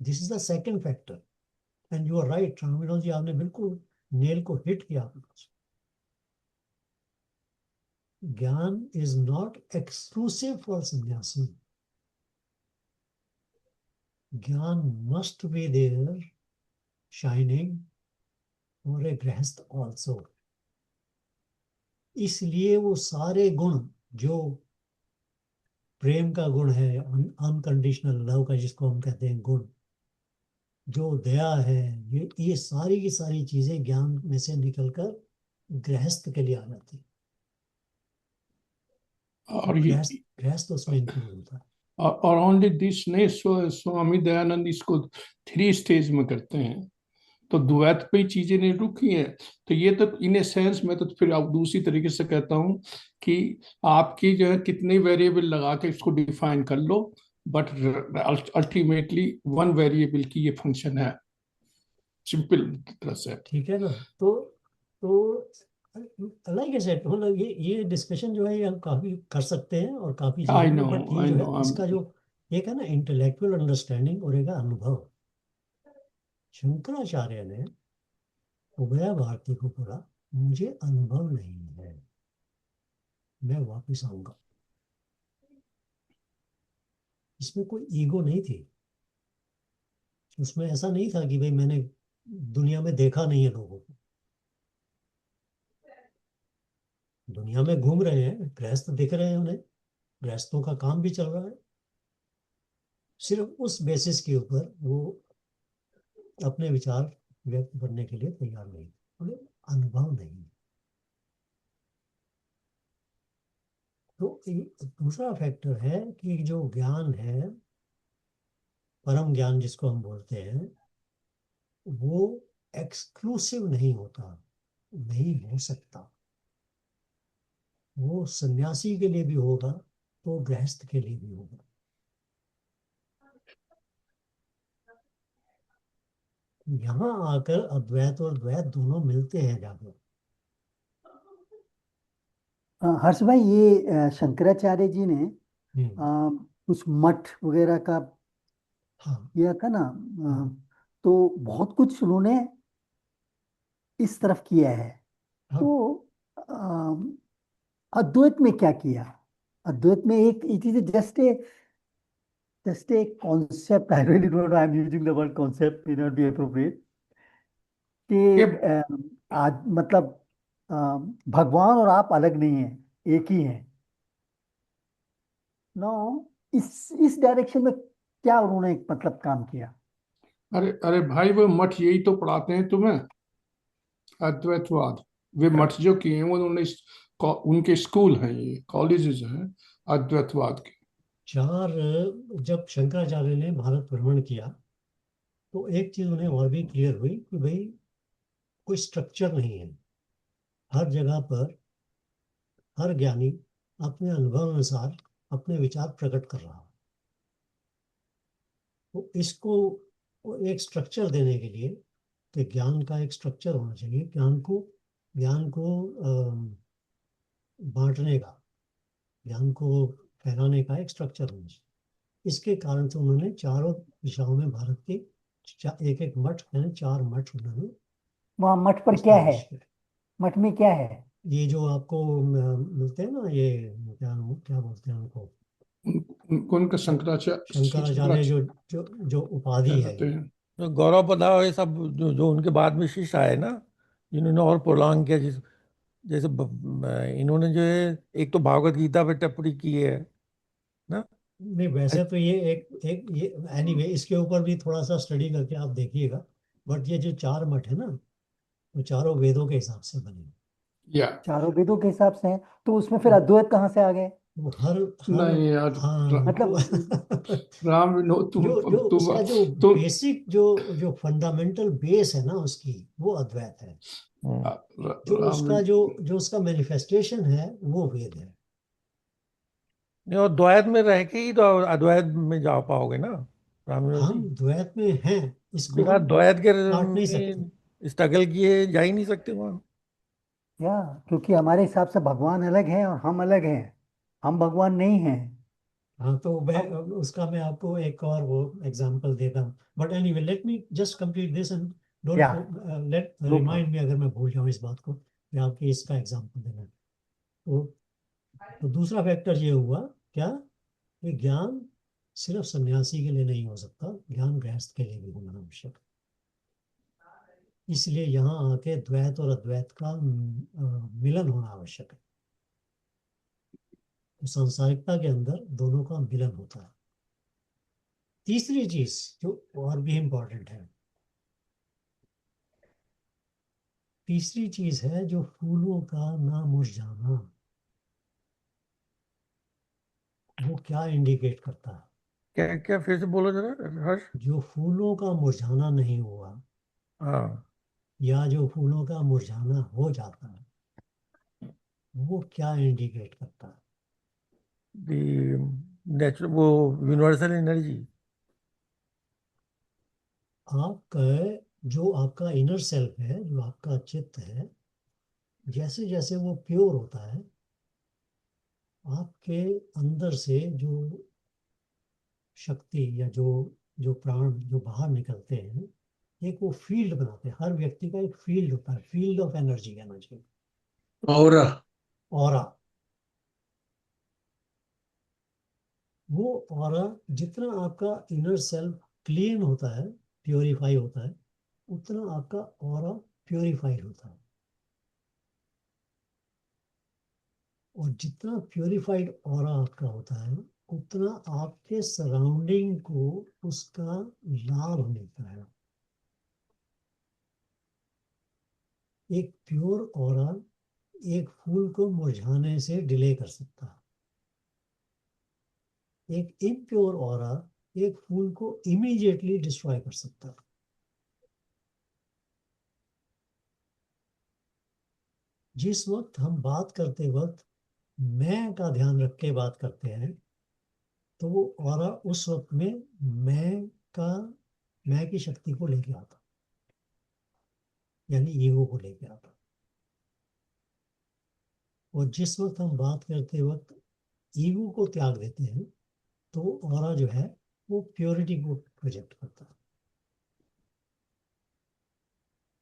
This is the second factor. And you are right Ramvinod ji, आपने बिल्कुल नेल को हिट किया। ज्ञान is not exclusive for sanyasi. Gyan must be there shining for a grihastha also. इसलिए वो सारे गुण, जो प्रेम का गुण है, अनकंडीशनल लव का जिसको हम कहते हैं गुण, जो दया है, ये सारी की सारी चीजें ज्ञान में से निकलकर गृहस्थ के लिए आ जाती है। और ये गृहस्थ उसमें इंक्लूड होता है। और ओनली दिस नहीं, स्वामी दयानंद इसको 3 स्टेज में करते हैं। तो द्वैत पे ही चीजें नहीं रुकी हैं। तो ये तो इन ए सेंस, मैं तो फिर आप दूसरी तरीके से कहता हूँ कि आपकी जो है कितने वेरिएबल लगा के इसको डिफाइन कर लो, बट अल्टीमेटली वन वेरिएबल की ये फंक्शन है, सिंपल तरह से। ठीक है ना। तो लाइक आई सेड, मतलब ये डिस्कशन जो है ये हम काफी कर सकते हैं और काफी आई चीजों नो, में, बट ये आई जो नो। है इसका जो एक है ना इंटेलेक्चुअल अंडरस्टैंडिंग और एक है अनुभव। शंकराचार्य ने उभय भारती को बोला, मुझे अनुभव नहीं है, मैं वापिस आऊंगा। इसमें कोई ईगो नहीं थी। उसमें ऐसा नहीं था कि भाई मैंने दुनिया में देखा नहीं है लोगों को। दुनिया में घूम रहे हैं, गृहस्थ दिख रहे हैं उन्हें, गृहस्थों का काम भी चल रहा है। सिर्फ उस बेसिस के ऊपर वो अपने विचार व्यक्त करने के लिए तैयार नहीं, उन्हें अनुभव नहीं। तो दूसरा फैक्टर है कि जो ज्ञान है, परम ज्ञान जिसको हम बोलते हैं, वो एक्सक्लूसिव नहीं होता, नहीं हो सकता। वो सन्यासी के लिए भी होगा तो गृहस्थ के लिए भी होगा। यहाँ आकर अद्वैत और द्वैत दोनों मिलते हैं जाकर। हर्ष भाई, ये शंकराचार्य जी ने हम्म, कुछ मठ वगैरह का हाँ किया था ना, हाँ तो बहुत कुछ उन्होंने इस तरफ किया है। हाँ। तो अद्वैत में क्या किया? अद्वैत में एक it is just a concept, I really don't know, I am using the word concept, may not be appropriate, कि ये आज मतलब अ, भगवान और आप अलग नहीं हैं, एक ही हैं। नो, इस डायरेक्शन में क्या उन्होंने मतलब काम किया? अरे अरे भाई, वो मठ यही तो पढ़ाते हैं तुम्हें, अद्वैतवाद। वे मठ जो किए हैं वो उन्होंने उनके स्कूल हैं, ये कॉलेजेस हैं अद्वैतवाद के। चार, जब शंकराचार्य ने भारत भ्रमण किया तो एक चीज उन्हें और भी क्लियर हुई कि भाई कोई स्ट्रक्चर नहीं है। हर जगह पर हर ज्ञानी अपने अनुभव अनुसार अपने विचार प्रकट कर रहा है। तो इसको एक स्ट्रक्चर देने के लिए, कि ज्ञान का एक स्ट्रक्चर होना चाहिए, ज्ञान को बांटने का, ज्ञान को फैलाने का एक स्ट्रक्चर होना चाहिए। इसके कारण से उन्होंने चारों दिशाओं में भारत के एक एक मठ, यानी 4 मठ उन्होंने वहाँ मठ पर क्या है? इस्टेब्लिश किए। मठ में क्या है? ये जो आपको मिलते हैं ना, ये क्या क्या बोलते हैं उनको, उनका शंकराचार्य शंकराचार्य शंकराचार्य जो उपाधि है कहते ये। हैं। तो गौरव पदाव ये सब जो जो उनके बाद में शिष्य आए ना, जिन्होंने और प्रोलॉन्ग किया, जैसे इन्होंने जो है एक तो भागवत गीता पे टिप्पणी की है ना। नहीं, वैसे तो ये एक एक ये एनीवे इसके ऊपर भी थोड़ा सा स्टडी करके आप देखिएगा। बट ये जो चार मठ है ना, वो चारों वेदों के हिसाब से बने हैं। या चारों वेदों के हिसाब से हैं, तो उसमें फिर अद्वैत कहाँ से आ गए? वो हर हर नहीं यार, हाँ तो मतलब राम विनोद, जो तुम उसका जो तुम बेसिक जो जो फंडामेंटल बेस है ना उसकी, वो अद्वैत है। हम्म। जो राम उसका जो उसका मैनिफेस्टेशन है वो वेद है। नहीं, और द्वैत में रह के ही तो अद्वैत में जा पाओगे ना रामविनोद हम जी। द्वैत में हैं, इसको बिना हम द्वैत के काट नहीं सकते। में स्ट्रगल किए जा ही नहीं सकते वहां। या क्योंकि हमारे हिसाब से भगवान अलग हैं और हम अलग हैं, हम भगवान नहीं हैं। हाँ तो मैं हम उसका मैं आपको एक और वो एग्जांपल देता हूँ। But anyway let me just complete this and yeah don't let no remind problem. Me अगर मैं भूल जाऊँ इस बात को, मैं आपके इसका एग्जांपल देना। तो दूसरा फैक्टर ये हुआ क्या, कि ज्ञान सिर्फ सन्यासी के लिए नहीं हो सकता, ज्ञान गृहस्थ के लिए भी होना आवश्यक है। इसलिए यहाँ आके द्वैत और अद्वैत का मिलन होना आवश्यक है। तो सांसारिकता के अंदर दोनों का मिलन होता है। तीसरी चीज जो और भी इंपॉर्टेंट है, तीसरी चीज है जो फूलों का ना मुरझाना। वो क्या इंडिकेट करता है? क्या क्या फिर से बोलो जरा हर्ष। जो फूलों का मुरझाना नहीं हुआ, हाँ। या जो फूलों का मुरझाना हो जाता है, वो क्या इंडिकेट करता है? दी नेचुरल वो यूनिवर्सल एनर्जी। आपका जो आपका इनर सेल्फ है, जो आपका चित्त है, जैसे जैसे वो प्योर होता है, आपके अंदर से जो शक्ति या जो जो प्राण जो बाहर निकलते हैं, एक वो फील्ड बनाते हैं। हर व्यक्ति का एक फील्ड होता है, फील्ड ऑफ एनर्जी कहना चाहिए, और ऑरा। वो ऑरा जितना आपका इनर सेल्फ क्लीन होता है, प्योरीफाई होता है, उतना आपका ऑरा प्योरीफाइड होता है। और जितना प्योरीफाइड ऑरा आपका होता है, उतना आपके सराउंडिंग को उसका लाभ मिलता है। एक प्योर ऑरा एक फूल को मुरझाने से डिले कर सकता है। एक इम्प्योर ऑरा एक फूल को इमीडिएटली डिस्ट्रॉय कर सकता है। जिस वक्त हम बात करते वक्त मैं का ध्यान रख के बात करते हैं, तो वो ऑरा उस वक्त में मैं का मैं की शक्ति को लेके आता, यानी ईगो को लेके आता। और जिस वक्त हम बात करते वक्त ईगो को त्याग देते हैं, तो ऑरा जो है वो प्योरिटी को प्रोजेक्ट करता है।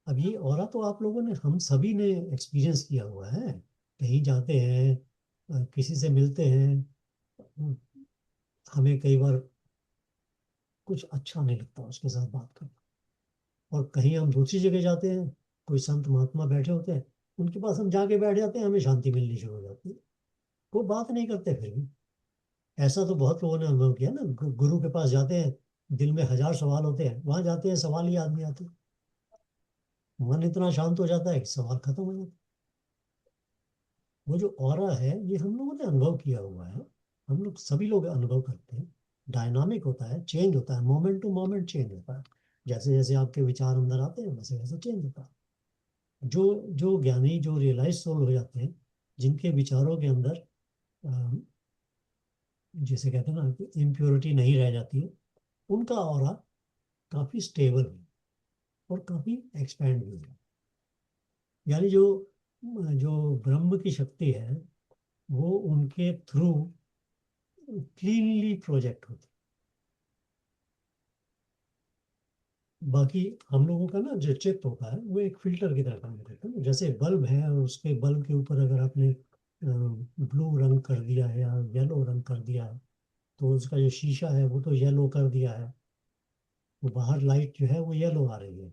अब ये ऑरा तो आप लोगों ने, हम सभी ने एक्सपीरियंस किया हुआ है। कहीं जाते हैं, किसी से मिलते हैं, हमें कई बार कुछ अच्छा नहीं लगता उसके साथ बात करना। और कहीं हम दूसरी जगह जाते हैं, कोई संत महात्मा बैठे होते हैं, उनके पास हम जाके बैठ जाते हैं, हमें शांति मिलनी शुरू हो जाती है। वो बात नहीं करते फिर भी। ऐसा तो बहुत लोगों ने अनुभव किया ना, गुरु के पास जाते हैं, दिल में हजार सवाल होते हैं, वहां जाते हैं सवाल ही आदमी आते हैं, मन इतना शांत हो जाता है कि सवाल खत्म हो जाता है। वो जो ऑरा है ये हम लोगों ने अनुभव किया हुआ है, हम लोग सभी लोग अनुभव करते हैं। डायनामिक होता है, चेंज होता है, मोमेंट टू मोमेंट चेंज होता है। जैसे जैसे आपके विचार अंदर आते हैं वैसे वैसे चेंज होता है। जो जो ज्ञानी, जो रियलाइज सोल हो जाते हैं, जिनके विचारों के अंदर जिसे कहते हैं ना कि इम्प्योरिटी नहीं रह जाती है, उनका ऑरा काफी स्टेबल है और काफी एक्सपैंड भी है। यानी जो जो ब्रह्म की शक्ति है वो उनके थ्रू क्लीनली प्रोजेक्ट होती है। बाकी हम लोगों का ना जो चित्त होता है वो एक फिल्टर की तरह काम करता है। जैसे बल्ब है और उसके बल्ब के ऊपर अगर आपने ब्लू रंग कर दिया है या येलो रंग कर दिया है, तो उसका जो शीशा है वो तो येलो कर दिया है, वो बाहर लाइट जो है वो येलो आ रही है,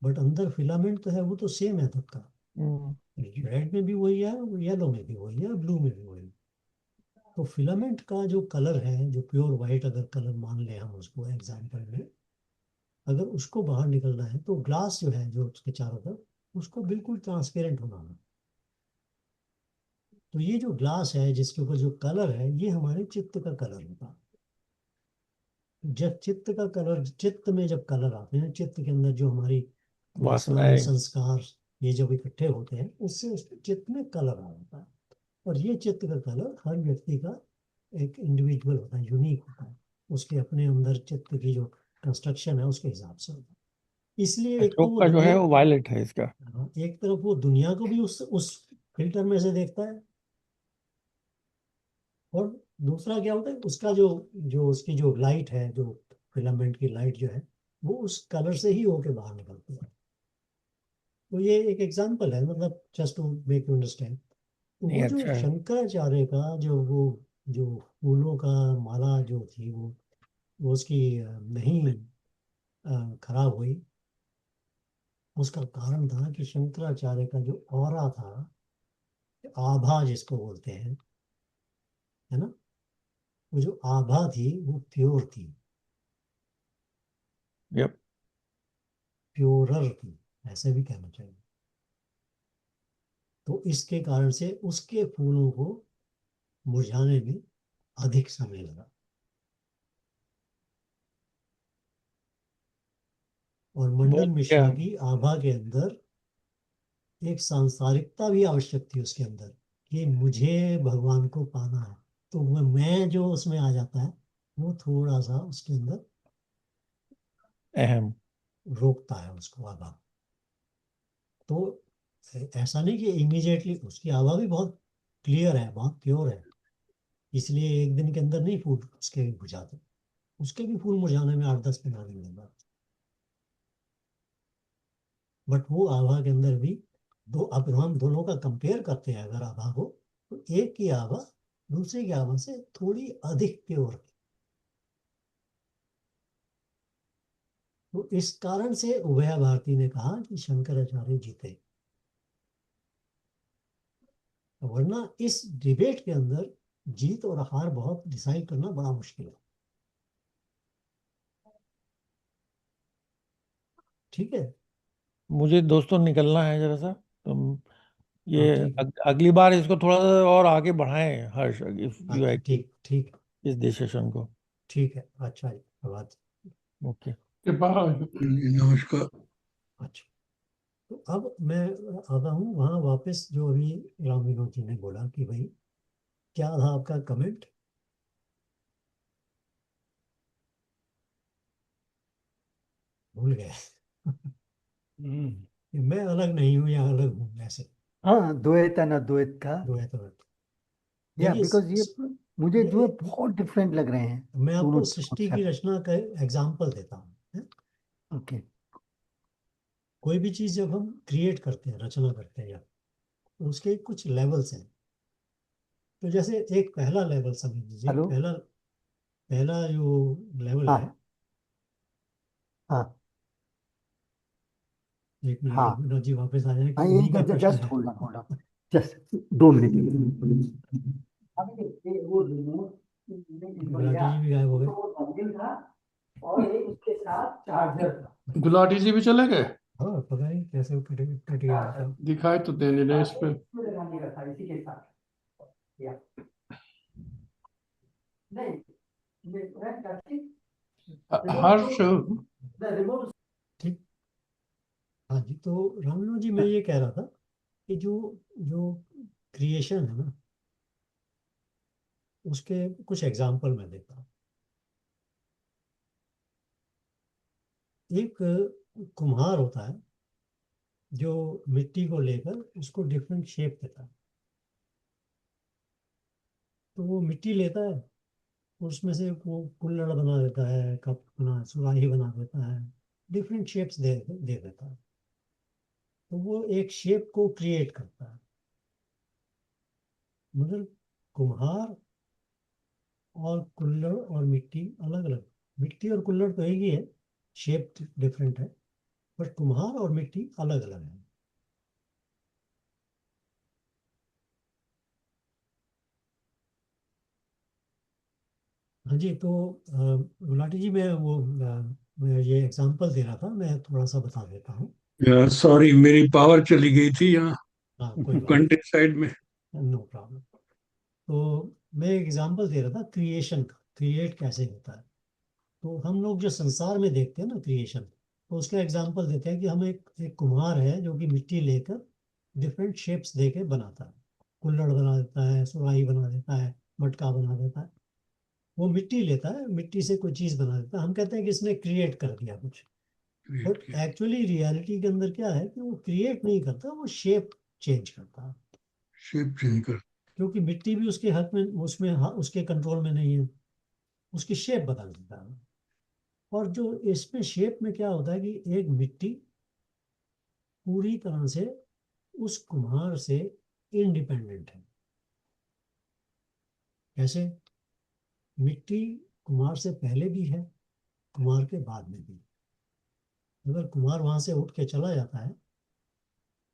बट अंदर फिलामेंट तो है वो तो सेम है तब का। रेड में भी वही है, येलो में भी वही है, ब्लू में भी वही है। तो फिलामेंट का जो कलर है, जो प्योर वाइट अगर कलर मान लें हम उसको एग्जाम्पल में, अगर उसको बाहर निकलना है तो ग्लास जो है जो उसके चारों तरफ, उसको बिल्कुल ट्रांसपेरेंट होना है। तो ये जो ग्लास है जिसके ऊपर जो कलर है, ये हमारे चित्त का कलर होता है। जब चित्त का कलर, चित्त में जब कलर आते हैं, चित्त के अंदर जो हमारी वासनाएं, वासनाएं। संस्कार, ये जब इकट्ठे होते हैं, उससे उसके चित्त में कलर आ जाता है। और ये चित्त का कलर हर व्यक्ति का एक इंडिविजुअल होता है, यूनिक होता है, उसके अपने अंदर चित्त की जो कंस्ट्रक्शन है उसके हिसाब से होता है। इसलिए एक तो अशोक वो का जो है दुनिया, वो वायलेट है इसका। हाँ, एक तरफ वो दुनिया को भी उस फिल्टर में से देखता है, और दूसरा क्या होता है, उसका जो जो उसकी जो लाइट है, जो फिलामेंट की लाइट जो है, वो उस कलर से ही होके बाहर निकलती है। तो ये एक एग्जांपल है, मतलब just to make you understand. तो नहीं, वो जो अच्छा है। शंकराचार्य का जो वो जो फूलों का माला जो थी, वो उसकी नहीं खराब हुई। उसका कारण था कि शंकराचार्य का जो ऑरा था, आभा जिसको बोलते हैं, है ना, वो जो आभा थी वो प्योर थी, यप। प्योरर थी, ऐसे भी कहना चाहिए। तो इसके कारण से उसके फूलों को मुरझाने में अधिक समय लगा, और बहुत मंडन क्या। मिश्रा की आभा के अंदर एक सांसारिकता भी आवश्यक थी उसके अंदर, कि मुझे भगवान को पाना है। तो मैं जो उसमें आ जाता है, वो थोड़ा सा उसके अंदर अहम। रोकता है उसको, आभा। तो ऐसा नहीं कि इमीडिएटली, उसकी आभा भी बहुत क्लियर है, बहुत प्योर है, इसलिए एक दिन के अंदर नहीं फूल उसके भी मुरझाते। उसके भी फूल मुरझाने में 8-10 दिन लगा। बट वो आभा के अंदर भी दो, अब हम दोनों का कंपेयर करते हैं अगर आभा को, तो एक की आभा दूसरे की आभा से थोड़ी अधिक प्योर है। तो इस कारण से उभया भारती ने कहा कि शंकराचार्य जीते, वरना इस डिबेट के अंदर जीत और हार बहुत डिसाइड करना बड़ा मुश्किल है। ठीक है। मुझे दोस्तों निकलना है जरा सा, तो हाँ ये ठीक है। अगली बार इसको थोड़ा सा और आगे बढ़ाएं हर्ष, इफ यू अच्छा एग्री, ठीक ठीक। इस डिस्कशन को। ठीक है, अच्छा जी, बात। ओके। के बाद नमस्कार। अच्छा, तो अब मैं आता हूँ वहाँ वापस, जो अभी राम विनोद जी ने बोला कि भाई क्या था आपका कमेंट। भूल गए। कि मैं अलग नहीं हूँ या अलग हूँ, ऐसे हाँ, द्वैत अनद्वैत का। दो है तो है। या देखिए बिकॉज ये मुझे जो है ये बहुत डिफरेंट लग रहे हैं मैं दोनों आपको सृष्टि की कॉन्सेप्ट। रचना का एग्जाम्पल देता हूँ, है? ओके। कोई भी चीज़ जब हम क्रिएट करते हैं, रचना करते हैं, या तो उसके कुछ लेवल्स हैं। तो जैसे एक पहला लेवल समझ लीजिए, हेलो। पहला पहला जो लेवल है, हाँ हाँ एक मिनट हाँ विनोद जी वापस आ जाए, हाँ, कि ये उन्हीं का प्रश्न जस्ट है। Hold on, hold on, just 2 minute. अभी देखिए, वो रिमोट जो लिया, गुलाटी जी भी गायब हो तो गए। वो डंबल था और एक उसके साथ चार्जर था। गुलाटी जी भी चले गए। हाँ, पता नहीं कैसे वो कट गया उनका। दिखाई तो देने रहे इस पे। इसमें लगाने का था, इसी के साथ या नहीं, ये रिमोट हर्ष, रिमोट। ठीक। हाँ जी, तो रामविनोद जी, मैं ये कह रहा था कि जो जो क्रिएशन है ना, उसके कुछ एग्जाम्पल मैं देता हूँ। एक कुम्हार होता है जो मिट्टी को लेकर उसको डिफरेंट शेप देता है। तो वो मिट्टी लेता है, उसमें से वो कुल्हड़ बना देता है, कप बना, सुराही बना देता है, डिफरेंट शेप्स दे देता है। तो वो एक शेप को क्रिएट करता है। मगर कुम्हार और कुल्हड़ और मिट्टी अलग अलग। मिट्टी और कुल्हड़ तो एक ही है, शेप डिफरेंट है, बट कुम्हार और मिट्टी अलग अलग है। हाँ जी, तो गुलाटी जी, मैं ये एग्जांपल दे रहा था, मैं थोड़ा सा बता देता हूँ। सॉरी, मेरी पावर चली गई थी यहाँ हाँ, कोई बात कंट्री साइड में। नहीं, नो प्रॉब्लम। तो मैं एक एग्जांपल दे रहा था क्रिएशन का, क्रिएट कैसे होता है। तो हम लोग जो संसार में देखते हैं ना क्रिएशन, तो उसका एग्जांपल देते हैं कि हम एक कुम्हार है जो कि मिट्टी लेकर डिफरेंट शेप्स दे के बनाता है। कुल्हड़ बना देता है, सुराही बना देता है, मटका बना देता है। वो मिट्टी लेता है, मिट्टी से कोई चीज बना देता है, हम कहते हैं कि इसने क्रिएट कर दिया कुछ। बट एक्चुअली रियलिटी के अंदर क्या है कि वो क्रिएट नहीं करता, वो शेप चेंज करता है। शेप चेंज कर। क्योंकि मिट्टी भी उसके हक में, उसके कंट्रोल में नहीं है, उसकी शेप बदल देता है। और जो इसमें शेप में क्या होता है कि एक मिट्टी पूरी तरह से उस कुम्हार से इंडिपेंडेंट है। कैसे? मिट्टी कुम्हार से पहले भी है, कुम्हार के बाद में भी। अगर कुम्हार वहां से उठ के चला जाता है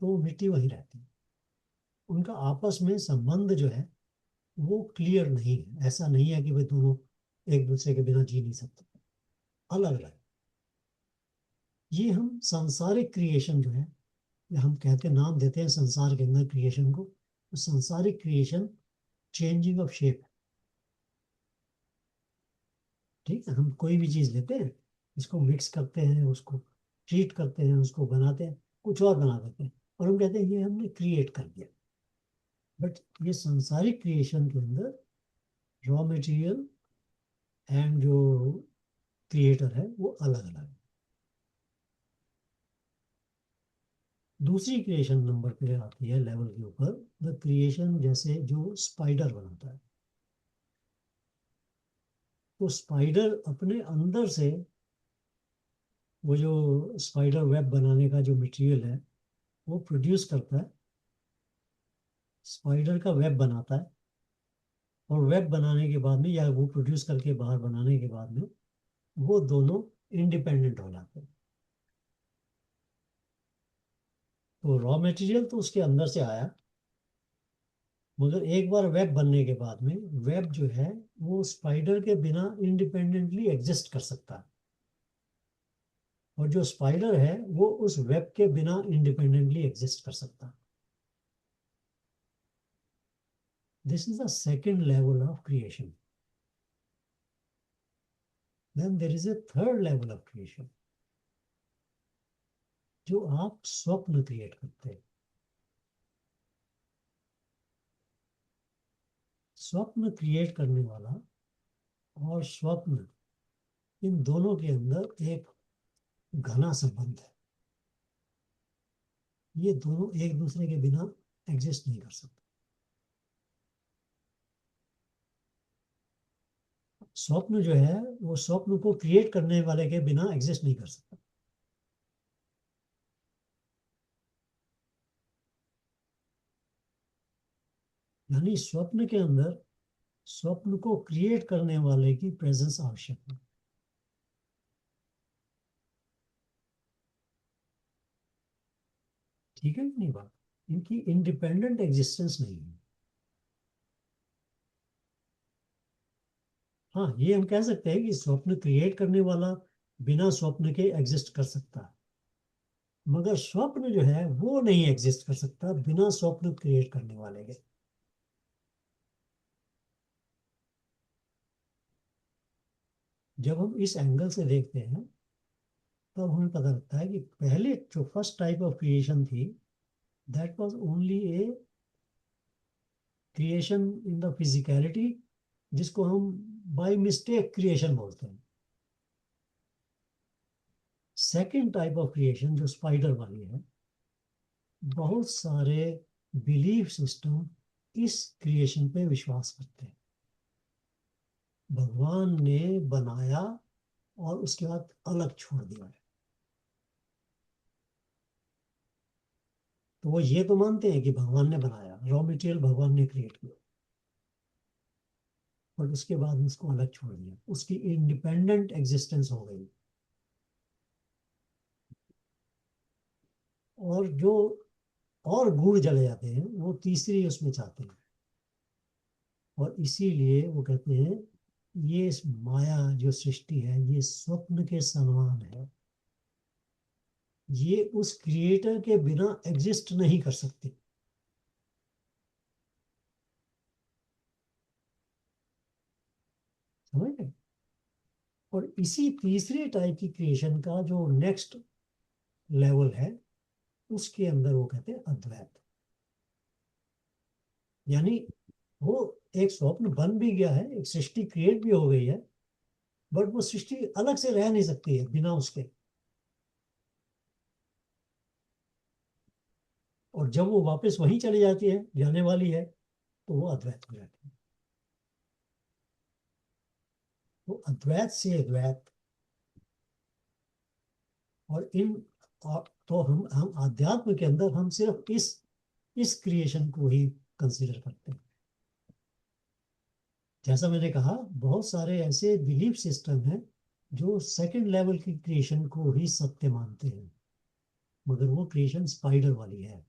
तो वो मिट्टी वहीं रहती है। उनका आपस में संबंध जो है वो क्लियर नहीं है। ऐसा नहीं है कि वे दोनों एक दूसरे के बिना जी नहीं सकते, अलग अलग। ये हम सांसारिक क्रिएशन जो है, ये हम कहते हैं, नाम देते हैं संसार के अंदर क्रिएशन को, तो सांसारिक क्रिएशन चेंजिंग ऑफ शेप। ठीक है, हम कोई भी चीज लेते हैं, इसको मिक्स करते हैं, उसको ट्रीट करते हैं, उसको बनाते हैं, कुछ और बना देते हैं, और हम कहते हैं ये हमने क्रिएट कर दिया। बट ये सांसारिक क्रिएशन के अंदर रॉ मटेरियल एंड जो क्रिएटर है वो अलग अलग है। दूसरी क्रिएशन नंबर पे आती है लेवल के ऊपर, द क्रिएशन, जैसे जो स्पाइडर बनाता है। तो स्पाइडर अपने अंदर से वो जो स्पाइडर वेब बनाने का जो मटेरियल है वो प्रोड्यूस करता है, स्पाइडर का वेब बनाता है। और वेब बनाने के बाद में, या वो प्रोड्यूस करके बाहर बनाने के बाद में, वो दोनों इंडिपेंडेंट हो जाते हैं। तो रॉ मटेरियल तो उसके अंदर से आया, मगर एक बार वेब बनने के बाद में वेब जो है वो स्पाइडर के बिना इंडिपेंडेंटली एग्जिस्ट कर सकता है, और जो स्पाइडर है वो उस वेब के बिना इंडिपेंडेंटली एग्जिस्ट कर सकता है। This is the second level of creation. Then there is a third level of creation, जो आप स्वप्न क्रिएट करते हैं। स्वप्न क्रिएट करने वाला और स्वप्न, इन दोनों के अंदर एक घना संबंध है। ये दोनों एक दूसरे के बिना एग्जिस्ट नहीं कर सकते। स्वप्न जो है वो स्वप्न को क्रिएट करने वाले के बिना एग्जिस्ट नहीं कर सकता। यानी स्वप्न के अंदर स्वप्न को क्रिएट करने वाले की प्रेजेंस आवश्यक है। ठीक है कि नहीं बात? इनकी इंडिपेंडेंट एग्जिस्टेंस नहीं है। हाँ, ये हम कह सकते हैं कि स्वप्न क्रिएट करने वाला बिना स्वप्न के एग्जिस्ट कर सकता है, मगर स्वप्न जो है वो नहीं एग्जिस्ट कर सकता बिना स्वप्न क्रिएट करने वाले के। जब हम इस एंगल से देखते हैं तब हमें पता लगता है कि पहले जो फर्स्ट टाइप ऑफ क्रिएशन थी, that was only a creation in the physicality, जिसको हम बाय मिस्टेक क्रिएशन बोलते हैं। सेकेंड टाइप ऑफ क्रिएशन जो स्पाइडर वाली है, बहुत सारे बिलीफ सिस्टम इस क्रिएशन पे विश्वास करते हैं। भगवान ने बनाया और उसके बाद अलग छोड़ दिया है। तो वो ये तो मानते हैं कि भगवान ने बनाया, रॉ मटेरियल भगवान ने क्रिएट किया, बट उसके बाद उसको अलग छोड़ दिया, उसकी इंडिपेंडेंट एग्जिस्टेंस हो गई। और जो और गूढ़ जले जाते हैं वो तीसरी उसमें चाहते हैं, और इसीलिए वो कहते हैं ये इस माया जो सृष्टि है ये स्वप्न के समान है। ये उस क्रिएटर के बिना एग्जिस्ट नहीं कर सकती। समझ गए? और इसी तीसरे टाइप की क्रिएशन का जो नेक्स्ट लेवल है उसके अंदर वो कहते हैं अद्वैत। यानी वो एक स्वप्न बन भी गया है, एक सृष्टि क्रिएट भी हो गई है, बट वो सृष्टि अलग से रह नहीं सकती है बिना उसके। और जब वो वापस वहीं चली जाती है, जाने वाली है, तो वो अद्वैत हो जाती है। तो अद्वैत से अद्वैत। और तो हम आध्यात्म के अंदर हम सिर्फ इस क्रिएशन को ही कंसीडर करते हैं। जैसा मैंने कहा, बहुत सारे ऐसे बिलीफ सिस्टम हैं जो सेकंड लेवल की क्रिएशन को ही सत्य मानते हैं, मगर वो क्रिएशन स्पाइडर वाली है।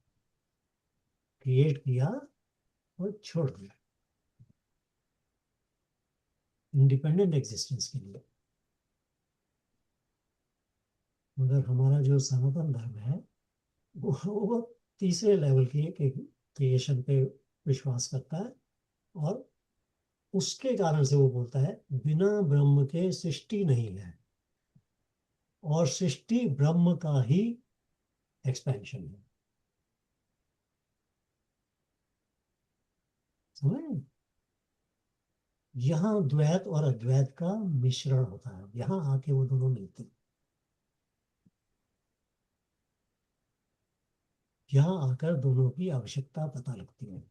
क्रिएट किया और छोड़ दिया इंडिपेंडेंट एग्जिस्टेंस के लिए। मगर हमारा जो सनातन धर्म है वो तीसरे लेवल की क्रिएशन पे विश्वास करता है। और उसके कारण से वो बोलता है बिना ब्रह्म के सृष्टि नहीं है, और सृष्टि ब्रह्म का ही एक्सपेंशन है। समझ? यहाँ द्वैत और अद्वैत का मिश्रण होता है, यहाँ आके वो दोनों मिलते हैं। यहाँ आकर दोनों की आवश्यकता पता लगती है।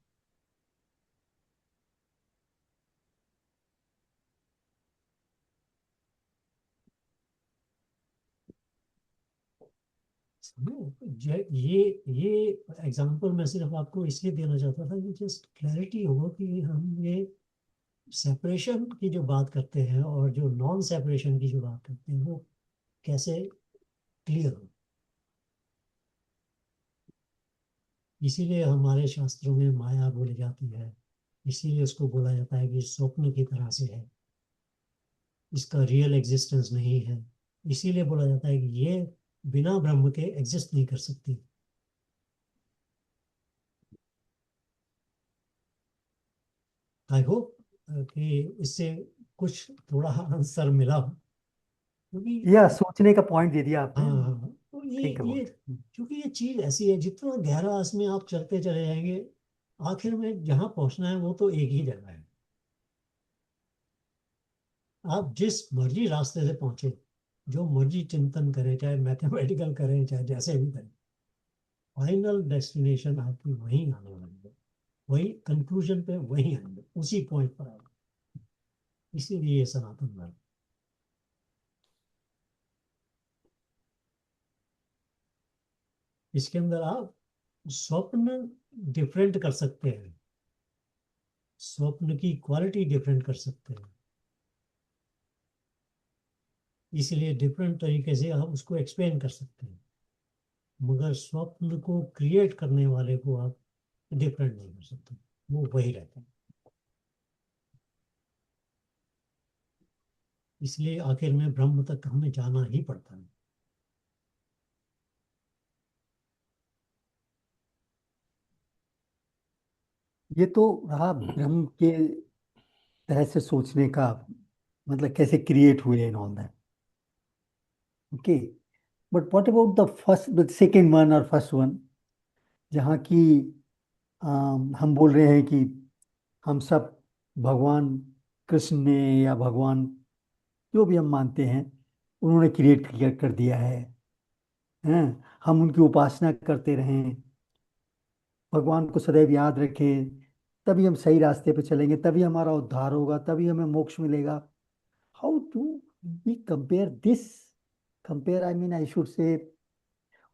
ये एग्जांपल मैं सिर्फ आपको इसलिए देना चाहता था कि जस्ट क्लैरिटी हो कि हम ये सेपरेशन की जो बात करते हैं और जो नॉन सेपरेशन की जो बात करते हैं वो कैसे क्लियर हो। इसीलिए हमारे शास्त्रों में माया बोली जाती है, इसीलिए उसको बोला जाता है कि स्वप्न की तरह से है, इसका रियल एग्जिस्टेंस नहीं है। इसीलिए बोला जाता है कि ये बिना ब्रह्म के एग्जिस्ट नहीं कर सकती। आई होप कि इससे कुछ थोड़ा आंसर मिला हो, क्योंकि या सोचने का पॉइंट दे दिया आपने। हाँ, तो थिंक ये अबाउट। क्योंकि ये चीज ऐसी है, जितना गहरा इसमें आप चलते चले जाएंगे, आखिर में जहां पहुंचना है वो तो एक ही जगह है। आप जिस मर्जी रास्ते से पहुंचे, जो मर्जी चिंतन करें, चाहे मैथमेटिकल करें चाहे जैसे भी करें, फाइनल डेस्टिनेशन आपकी वहीं आने वाली है। वही कंक्लूजन पे वहीं आएंगे, उसी पॉइंट पर आएंगे। इसीलिए ये सनातन धर्म। इसके अंदर आप स्वप्न डिफरेंट कर सकते हैं, स्वप्न की क्वालिटी डिफरेंट कर सकते हैं, इसलिए डिफरेंट तरीके से आप उसको एक्सप्लेन कर सकते हैं। मगर स्वप्न को क्रिएट करने वाले को आप डिफरेंट नहीं कर सकते, वो वही रहता है। इसलिए आखिर में ब्रह्म तक हमें जाना ही पड़ता है। ये तो रहा ब्रह्म के तरह से सोचने का, मतलब कैसे क्रिएट हुए and all that. Okay, but what about the first, the second one और फर्स्ट वन, जहाँ की हम बोल रहे हैं कि हम सब भगवान कृष्ण ने या भगवान जो भी हम मानते हैं उन्होंने क्रिएट कर दिया है। हैं, हम उनकी उपासना करते रहें, भगवान को सदैव याद रखें, तभी हम सही रास्ते पे चलेंगे, तभी हमारा उद्धार होगा, तभी हमें मोक्ष मिलेगा। How to we compare this, compare I mean I should say,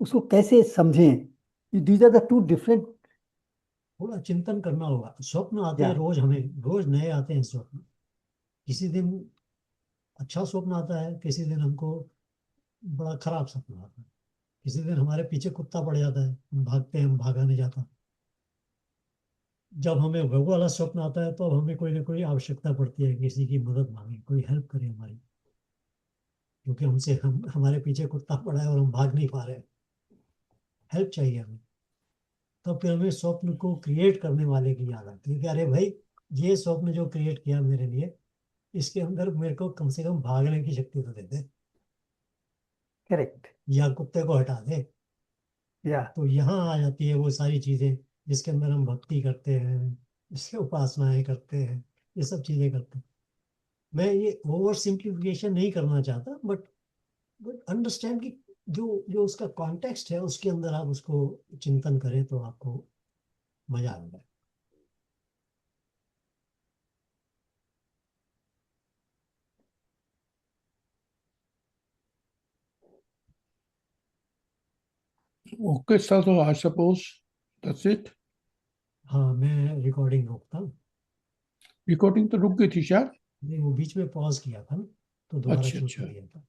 उसको कैसे समझें? These are the two different. थोड़ा चिंतन करना होगा। स्वप्न आते या हैं रोज, हमें रोज नए आते हैं स्वप्न। किसी दिन अच्छा स्वप्न आता है, किसी दिन हमको बड़ा खराब सपना आता है, किसी दिन हमारे पीछे कुत्ता पड़ जाता है, हम भागते हैं, हम भागा नहीं जाता। जब हमें वो वाला स्वप्न आता है तो अब हमें कोई ना कोई आवश्यकता पड़ती है, किसी की मदद मांगे, कोई हेल्प करे हमारी, क्योंकि हमसे हमारे पीछे कुत्ता पड़ा है और हम भाग नहीं पा रहे, हेल्प चाहिए हमें। तो फिर हमें स्वप्न को क्रिएट करने वाले की याद आती है कि अरे भाई, ये स्वप्न जो क्रिएट किया मेरे लिए, इसके अंदर मेरे को कम से कम भागने की शक्ति तो दे दे, करेक्ट। या कुत्ते को हटा दे। या तो यहाँ आ जाती है वो सारी चीजें जिसके अंदर हम भक्ति करते हैं, जिसके उपासनाएं करते हैं, ये सब चीजें करते हैं। मैं ये ओवर सिंप्लीफिकेशन नहीं करना चाहता, बट अंडरस्टैंड कि जो जो उसका कॉन्टेक्स्ट है उसके अंदर आप उसको चिंतन करें तो आपको मजा आएगा। Okay, so I suppose that's it. हाँ, मैं रिकॉर्डिंग रोकता हूँ। रिकॉर्डिंग तो रुक गई थी शायद। नहीं, वो बीच में पॉज किया था ना, तो दोबारा अच्छा शुरू अच्छा कर दिया था।